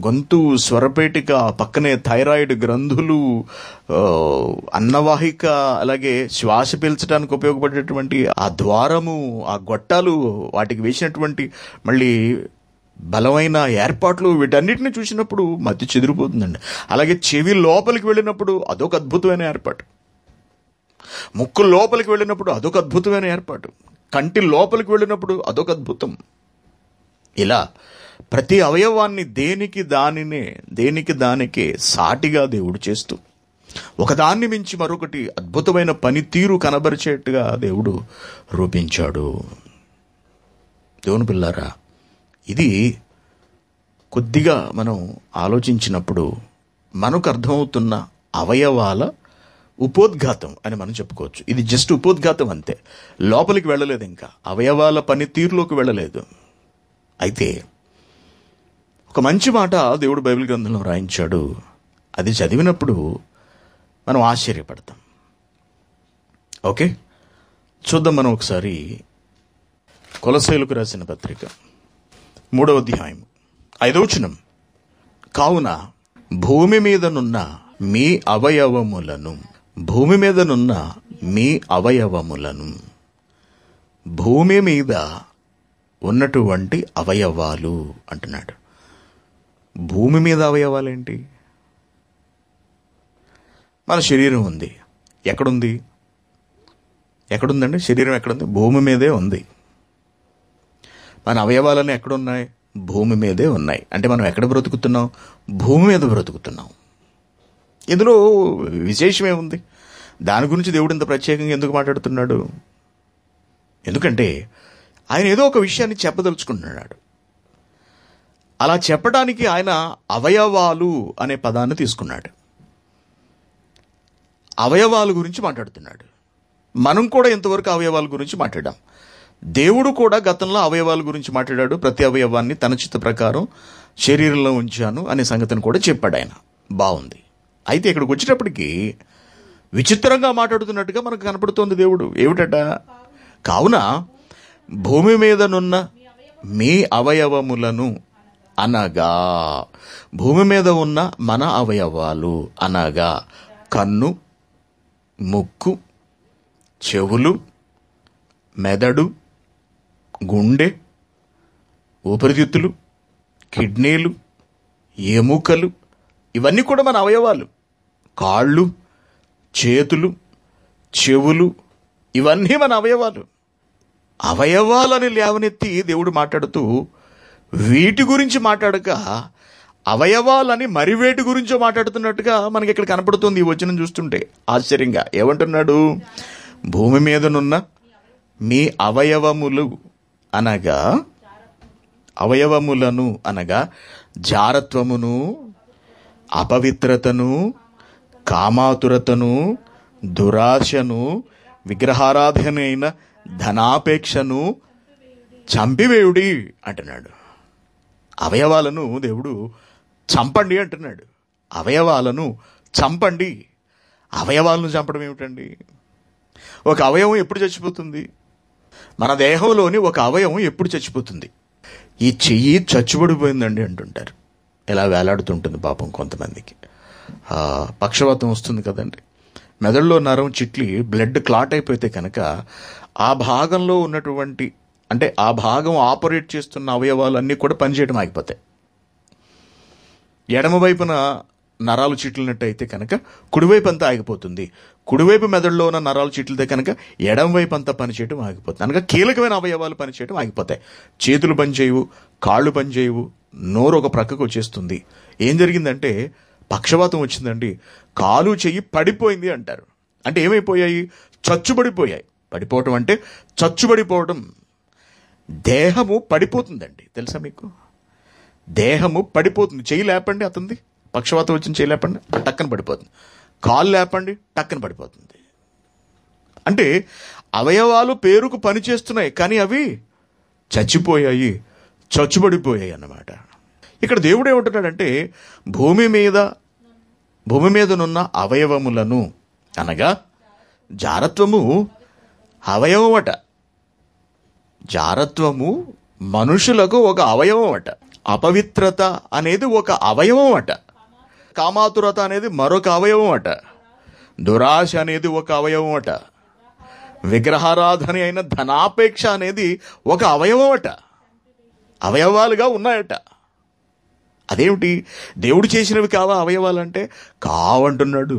గొంతు స్వరపేటిక, పక్కనే థైరాయిడ్ గ్రంథులు, అన్నవాహిక, అలాగే శ్వాస పీల్చడానికి ఉపయోగపడేటువంటి ఆ ద్వారము, ఆ గొట్టాలు, వాటికి వేసినటువంటి మళ్ళీ బలమైన ఏర్పాట్లు, వీటన్నిటిని చూసినప్పుడు మతి చెదిరిపోతుందండి. అలాగే చెవి లోపలికి వెళ్ళినప్పుడు అదొక అద్భుతమైన ఏర్పాటు. ముక్కు లోపలికి వెళ్ళినప్పుడు అదొక అద్భుతమైన ఏర్పాటు. కంటి లోపలికి వెళ్ళినప్పుడు అదొక అద్భుతం. ఇలా ప్రతి అవయవాన్ని దేనికి దానికే సాటిగా దేవుడు చేస్తూ ఒకదాన్ని మించి మరొకటి అద్భుతమైన పనితీరు కనబరిచేట్టుగా దేవుడు రూపించాడు. దేవుని పిల్లారా, ఇది కొద్దిగా మనం ఆలోచించినప్పుడు మనకు అర్థమవుతున్న అవయవాల ఉపోద్ఘాతం అని మనం చెప్పుకోవచ్చు. ఇది జస్ట్ ఉపోద్ఘాతం అంతే, లోపలికి వెళ్ళలేదు, ఇంకా అవయవాల పనితీరులోకి వెళ్ళలేదు. అయితే ఒక మంచి మాట దేవుడు బైబిల్ గ్రంథంలో రాయించాడు. అది చదివినప్పుడు మనం ఆశ్చర్యపడతాం. ఓకే, చూద్దాం మనం ఒకసారి. కొలస్సీయులకు రాసిన పత్రిక 3వ అధ్యాయం 5వ వచనం. కావున భూమి మీదనున్న మీ అవయవములను భూమి మీద ఉన్నటువంటి అవయవాలు అంటున్నాడు. భూమి మీద అవయవాలేంటి? మన శరీరం ఉంది. ఎక్కడుందండి శరీరం? ఎక్కడుంది? భూమి మీదే ఉంది. మన అవయవాలన్నీ ఎక్కడున్నాయి? భూమి మీదే ఉన్నాయి. అంటే మనం ఎక్కడ బ్రతుకుతున్నాం? భూమి మీద బ్రతుకుతున్నాం. ఇందులో విశేషమే ఉంది. దాని గురించి దేవుడు ఇంత ప్రత్యేకంగా ఎందుకు మాట్లాడుతున్నాడు? ఎందుకంటే ఆయన ఏదో ఒక విషయాన్ని చెప్పదలుచుకుంటున్నాడు. అలా చెప్పడానికి ఆయన అవయవాలు అనే పదాన్ని తీసుకున్నాడు. అవయవాల గురించి మాట్లాడుతున్నాడు. మనం కూడా ఇంతవరకు అవయవాల గురించి మాట్లాడాం. దేవుడు కూడా గతంలో అవయవాల గురించి మాట్లాడాడు. ప్రతి అవయవాన్ని తన చిత్త ప్రకారం శరీరంలో ఉంచాను అనే సంగతిని కూడా చెప్పాడు ఆయన. బాగుంది. అయితే ఇక్కడికి వచ్చేటప్పటికి విచిత్రంగా మాట్లాడుతున్నట్టుగా మనకు కనపడుతోంది దేవుడు. ఏమిటట? కావున భూమి మీదనున్న మీ అవయవములను, అనగా భూమి మీద ఉన్న మన అవయవాలు, అనగా కన్ను, ముక్కు, చెవులు, మెదడు, గుండె, ఊపిరితిత్తులు, కిడ్నీలు, ఎముకలు, ఇవన్నీ కూడా మన అవయవాలు. కాళ్ళు, చేతులు, చెవులు, ఇవన్నీ మన అవయవాలు. అవయవాలని లేవనెత్తి దేవుడు మాట్లాడుతూ వీటి గురించి మాట్లాడక అవయవాలని మరి వేటి గురించో మాట్లాడుతున్నట్టుగా మనకి ఇక్కడ కనపడుతుంది ఈ వచనం చూస్తుంటే ఆశ్చర్యంగా. ఏమంటున్నాడు? భూమి మీదనున్న మీ అవయవములు, అనగా అవయవములను, అనగా జారత్వమును, అపవిత్రతను, కామాతురతను, దురాశను, విగ్రహారాధనైన ధనాపేక్షను చంపివేయుడి అంటున్నాడు. అవయవాలను దేవుడు చంపండి అంటున్నాడు. అవయవాలను చంపండి. అవయవాలను చంపడం ఏమిటండి? ఒక అవయవం ఎప్పుడు చచ్చిపోతుంది? మన దేహంలోని ఒక అవయవం ఎప్పుడు చచ్చిపోతుంది? ఈ చెయ్యి చచ్చుబడిపోయిందండి అంటుంటారు. ఇలా వేలాడుతుంటుంది పాపం కొంతమందికి. పక్షవాతం వస్తుంది కదండి. మెదడులో నరం చిట్లి బ్లడ్ క్లాట్ అయిపోతే కనుక ఆ భాగంలో ఉన్నటువంటి, అంటే ఆ భాగం ఆపరేట్ చేస్తున్న అవయవాలన్నీ కూడా పనిచేయడం ఆగిపోతాయి. ఎడమ వైపున నరాలు చిట్లినట్టు అయితే కనుక కుడివైపు అంతా ఆగిపోతుంది. కుడివైపు మెదడులో ఉన్న నరాలు చిట్లితే కనుక ఎడమ వైపు అంతా పనిచేయడం ఆగిపోతుంది. అనగా కీలకమైన అవయవాలు పనిచేయడం ఆగిపోతాయి. చేతులు పనిచేయవు, కాళ్ళు పనిచేయవు, నోరు ఒక ప్రక్కకు వచ్చేస్తుంది. ఏం జరిగిందంటే పక్షవాతం వచ్చిందండి. కాలు చెయ్యి పడిపోయింది అంటారు. అంటే ఏమైపోయాయి? చచ్చుబడిపోయాయి. పడిపోవటం అంటే చచ్చుబడిపోవడం. దేహము పడిపోతుందండి. తెలుసా మీకు? దేహము పడిపోతుంది. చెయ్యి లేపండి, అతనిది పక్షవాతం వచ్చిన చెయ్యి లేపండి, టక్కన పడిపోతుంది. కాలు లేపండి, టక్కన పడిపోతుంది. అంటే అవయవాలు పేరుకు పనిచేస్తున్నాయి, కానీ అవి చచ్చిపోయాయి, చచ్చుబడిపోయాయి అన్నమాట. ఇక్కడ దేవుడు ఏమంటున్నాడంటే భూమి మీదనున్న అవయవములను, అనగా జారత్వము అవయవం అట. జారత్వము మనుషులకు ఒక అవయవం అట. అపవిత్రత అనేది ఒక అవయవం అట. కామాతురత అనేది మరొక అవయవం అట. దురాశ అనేది ఒక అవయవం అట. విగ్రహారాధన అయిన ధనాపేక్ష అనేది ఒక అవయవం అట. అవయవాలుగా ఉన్నాయట. అదేమిటి? దేవుడు చేసినవి కావా అవయవాలంటే? కావంటున్నాడు.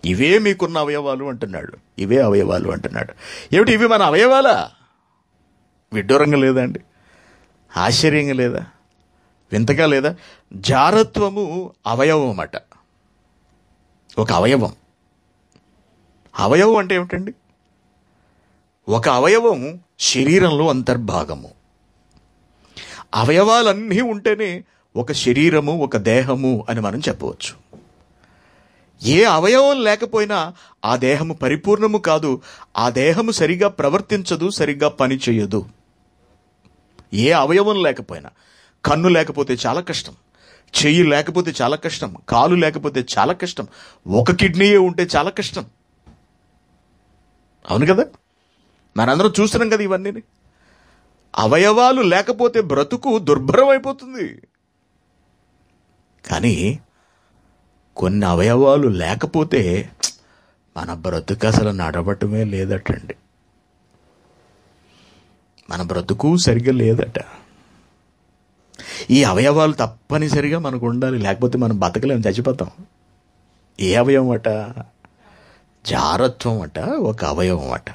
ఇవే మీకున్న అవయవాలు అంటున్నాడు. ఇవే అవయవాలు అంటున్నాడు. ఏమిటి? ఇవి మన అవయవాలా? విడ్డూరంగా లేదా అండి? ఆశ్చర్యంగా లేదా? వింతగా లేదా? జారత్వము అవయవం అట. ఒక అవయవం. అవయవం అంటే ఏమిటండి? ఒక అవయవం శరీరంలో అంతర్భాగము. అవయవాలన్నీ ఉంటేనే ఒక శరీరము, ఒక దేహము అని మనం చెప్పవచ్చు. ఏ అవయవం లేకపోయినా ఆ దేహము పరిపూర్ణము కాదు. ఆ దేహము సరిగా ప్రవర్తించదు, సరిగ్గా పని చేయదు. ఏ అవయవం లేకపోయినా, కన్ను లేకపోతే చాలా కష్టం, చెయ్యి లేకపోతే చాలా కష్టం, కాలు లేకపోతే చాలా కష్టం, ఒక కిడ్నీయే ఉంటే చాలా కష్టం. అవును కదా? మనందరం చూస్తున్నాం కదా ఇవన్నీ. అవయవాలు లేకపోతే బ్రతుకు దుర్భరం అయిపోతుంది. కానీ కొన్ని అవయవాలు లేకపోతే మన బ్రతుకు అసలు నడవటమే లేదటండి. మన బ్రతుకు సరిగ్గా లేదట. ఈ అవయవాలు తప్పనిసరిగా మనకు ఉండాలి, లేకపోతే మనం బతకలేం, చచ్చిపోతాం. ఏ అవయవం అట? జారత్వం అట. ఒక అవయవం అట.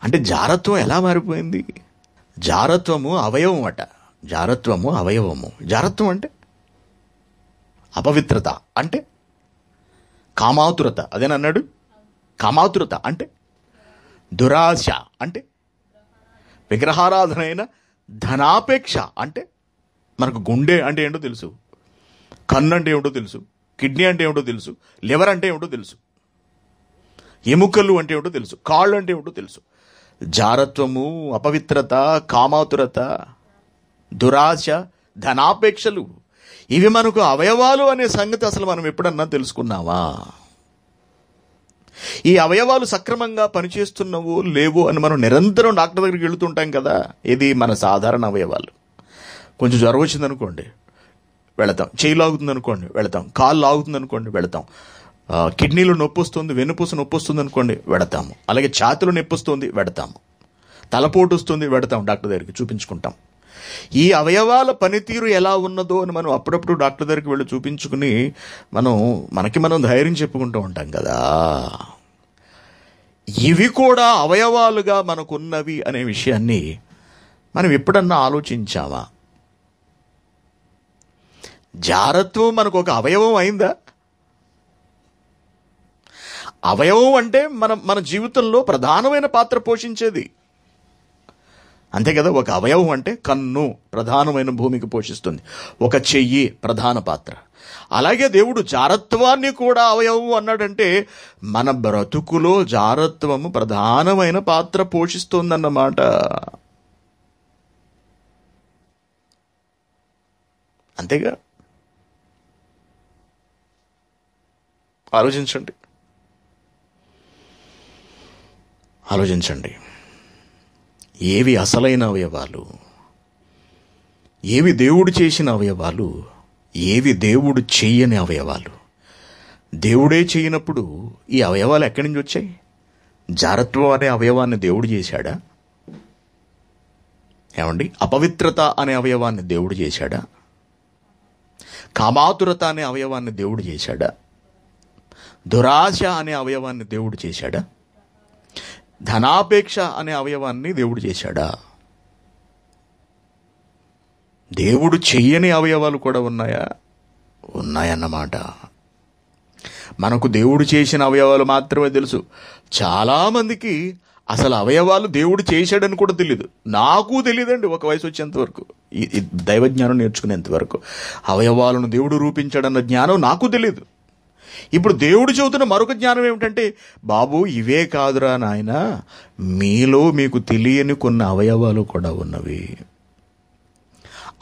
అంటే జారత్వం ఎలా మారిపోయింది? జారత్వము అవయవం అట. జారత్వము అవయవము. జారత్వం అంటే అపవిత్రత, అంటే కామాతురత. అదేనన్నాడు. కామాతురత అంటే దురాశ, అంటే విగ్రహారాధన అయిన ధనాపేక్ష. అంటే మనకు గుండె అంటే ఏంటో తెలుసు, కన్ను అంటే ఏమిటో తెలుసు, కిడ్నీ అంటే ఏమిటో తెలుసు, లివర్ అంటే ఏమిటో తెలుసు. ఎముకలు అంటే ఏమిటో తెలుసు, కాళ్ళు అంటే ఏమిటో తెలుసు. జారత్వము, అపవిత్రత, కామాతురత, దురాశ, ధనాపేక్షలు, ఇవి మనకు అవయవాలు అనే సంగతి అసలు మనం ఎప్పుడన్నా తెలుసుకున్నావా? ఈ అవయవాలు సక్రమంగా పనిచేస్తున్నవో లేవో అని మనం నిరంతరం డాక్టర్ దగ్గరికి వెళుతుంటాం కదా. ఇది మన సాధారణ అవయవాలు. కొంచెం జ్వరం వచ్చిందనుకోండి వెళతాం, చేయి లాగుతుంది అనుకోండి వెళతాం, కాళ్ళు లాగుతుంది అనుకోండి వెళతాం, కిడ్నీలో నొప్పి వస్తుంది, వెన్నుపూస నొప్పి వస్తుంది అనుకోండి వెడతాము, అలాగే ఛాతిలో నొప్పి వస్తుంది వెడతాము, తలపోటు వస్తుంది వెడతాం, డాక్టర్ దగ్గరికి చూపించుకుంటాం. ఈ అవయవాల పనితీరు ఎలా ఉన్నదో అని మనం అప్పుడప్పుడు డాక్టర్ దగ్గరికి వెళ్ళి చూపించుకుని మనకి మనం ధైర్యం చెప్పుకుంటూ ఉంటాం కదా. ఇవి కూడా అవయవాలుగా మనకున్నవి అనే విషయాన్ని మనం ఎప్పుడన్నా ఆలోచించామా? జారత్వం మనకు ఒక అవయవం అయిందా? అవయవం అంటే మన జీవితంలో ప్రధానమైన పాత్ర పోషించేది, అంతే కదా. ఒక అవయవం అంటే కన్ను ప్రధానమైన భూమికి పోషిస్తుంది, ఒక చెయ్యి ప్రధాన పాత్ర. అలాగే దేవుడు జారత్వాన్ని కూడా అవయవం అన్నాడంటే మన బ్రతుకులో జారత్వము ప్రధానమైన పాత్ర పోషిస్తోందన్నమాట. అంతేగా. ఆలోచించండి. ఏవి అసలైన అవయవాలు, ఏవి దేవుడు చేసిన అవయవాలు, ఏవి దేవుడు చెయ్యని అవయవాలు. దేవుడే చేయనప్పుడు ఈ అవయవాలు ఎక్కడి నుంచి వచ్చాయి? జారత్వం అనే అవయవాన్ని దేవుడు చేశాడా? ఏమండి, అపవిత్రత అనే అవయవాన్ని దేవుడు చేశాడా? కామాతురత అనే అవయవాన్ని దేవుడు చేశాడా? దురాశ అనే అవయవాన్ని దేవుడు చేశాడా? ధనాపేక్ష అనే అవయవాన్ని దేవుడు చేశాడా? దేవుడు చెయ్యని అవయవాలు కూడా ఉన్నాయన్నమాట. మనకు దేవుడు చేసిన అవయవాలు మాత్రమే తెలుసు. చాలామందికి అసలు అవయవాలు దేవుడు చేశాడని కూడా తెలియదు. నాకు తెలియదండి ఒక వయసు వచ్చేంత వరకు, ఈ దైవజ్ఞానం నేర్చుకునేంత వరకు. అవయవాలను దేవుడు రూపించాడన్న జ్ఞానం నాకు తెలియదు. ఇప్పుడు దేవుడు చెబుతున్న మరొక జ్ఞానం ఏమిటంటే, బాబు ఇవే కాదురా నాయన, మీలో మీకు తెలియని కొన్ని అవయవాలు కూడా ఉన్నవి.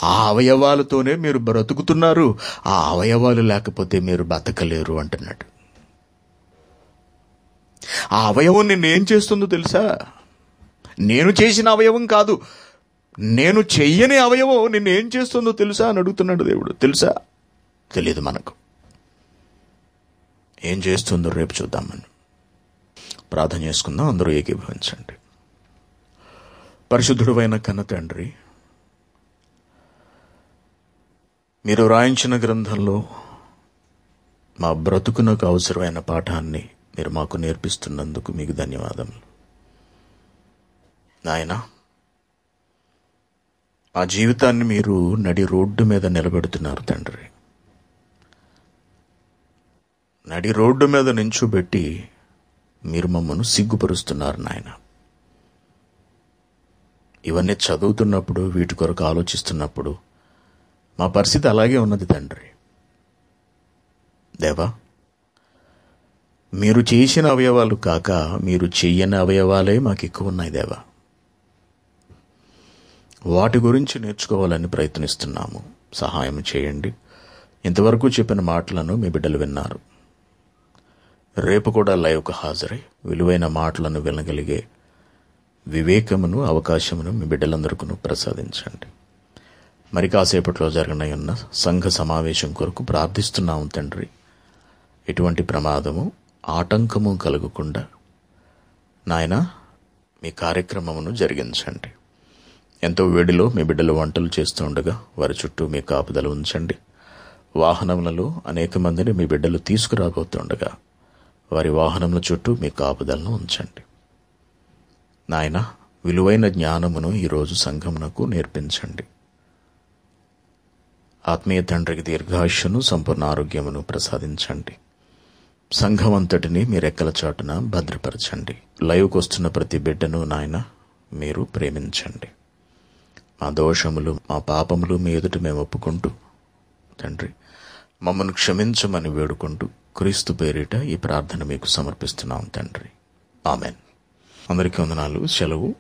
ఆ అవయవాలతోనే మీరు బ్రతుకుతున్నారు, ఆ అవయవాలు లేకపోతే మీరు బతకలేరు అంటున్నాడు. ఆ అవయవం నిన్నేం చేస్తుందో తెలుసా? నేను చేసిన అవయవం కాదు, నేను చెయ్యని అవయవం నిన్నేం చేస్తుందో తెలుసా అని అడుగుతున్నాడు దేవుడు. తెలుసా? తెలియదు మనకు. ఏం చేస్తుందో రేపు చూద్దామని ప్రార్థన చేసుకుందాం. అందరూ ఏకీభవించండి. పరిశుద్ధుడైన కన్న తండ్రి, మీరు రాయించిన గ్రంథంలో మా బ్రతుకునకు అవసరమైన పాఠాన్ని మీరు మాకు నేర్పిస్తున్నందుకు మీకు ధన్యవాదములు నాయనా. ఆ జీవితాన్ని మీరు నడి రోడ్డు మీద నిలబెడుతున్నారు తండ్రి. నడి రోడ్డు మీద నించోబెట్టి మీరు మమ్మను సిగ్గుపరుస్తున్నారు నాయన. ఇవన్నీ చదువుతున్నప్పుడు, వీటి కొరకు ఆలోచిస్తున్నప్పుడు మా పరిస్థితి అలాగే ఉన్నది తండ్రి. దేవా, మీరు చేసిన అవయవాలు కాక మీరు చెయ్యని అవయవాలే మాకు ఎక్కువ ఉన్నాయి దేవా. వాటి గురించి నేర్చుకోవాలని ప్రయత్నిస్తున్నాము. సహాయం చేయండి. ఇంతవరకు చెప్పిన మాటలను మీ బిడ్డలు విన్నారు. రేపు కూడా లైవ్కు హాజరై విలువైన మాటలను వినగలిగే వివేకమును, అవకాశమును మీ బిడ్డలందరికీ ప్రసాదించండి. మరి కాసేపట్లో జరగనున్న సంఘ సమావేశం కొరకు ప్రార్థిస్తున్నాము తండ్రి. ఎటువంటి ప్రమాదము, ఆటంకము కలగకుండా నాయన మీ కార్యక్రమమును జరిగించండి. ఎంతో వేడిలో మీ బిడ్డలు వంటలు చేస్తూ ఉండగా వారి చుట్టూ మీ కాపుదల ఉంచండి. వాహనములలో అనేక మందిని మీ బిడ్డలు తీసుకురాబోతుండగా వారి వాహనముల చుట్టూ మీ కాపుదలను ఉంచండి. నాయన, విలువైన జ్ఞానమును ఈరోజు సంఘమునకు నేర్పించండి. ఆత్మీయ తండ్రికి దీర్ఘాయుష్యును, సంపూర్ణ ఆరోగ్యమును ప్రసాదించండి. సంఘం అంతటిని మీ రెక్కల చాటున భద్రపరచండి. లైవ్కి వస్తున్న ప్రతి బిడ్డను నాయన మీరు ప్రేమించండి. మా దోషములు, మా పాపములు మీ ఎదుట మేము ఒప్పుకుంటూ తండ్రి మమ్మను క్షమించమని వేడుకుంటూ క్రీస్తు పేరిట ఈ ప్రార్థన మీకు సమర్పిస్తున్నాం తండ్రి. ఆమెన్. అందరికీ వందనాలు. సెలవు.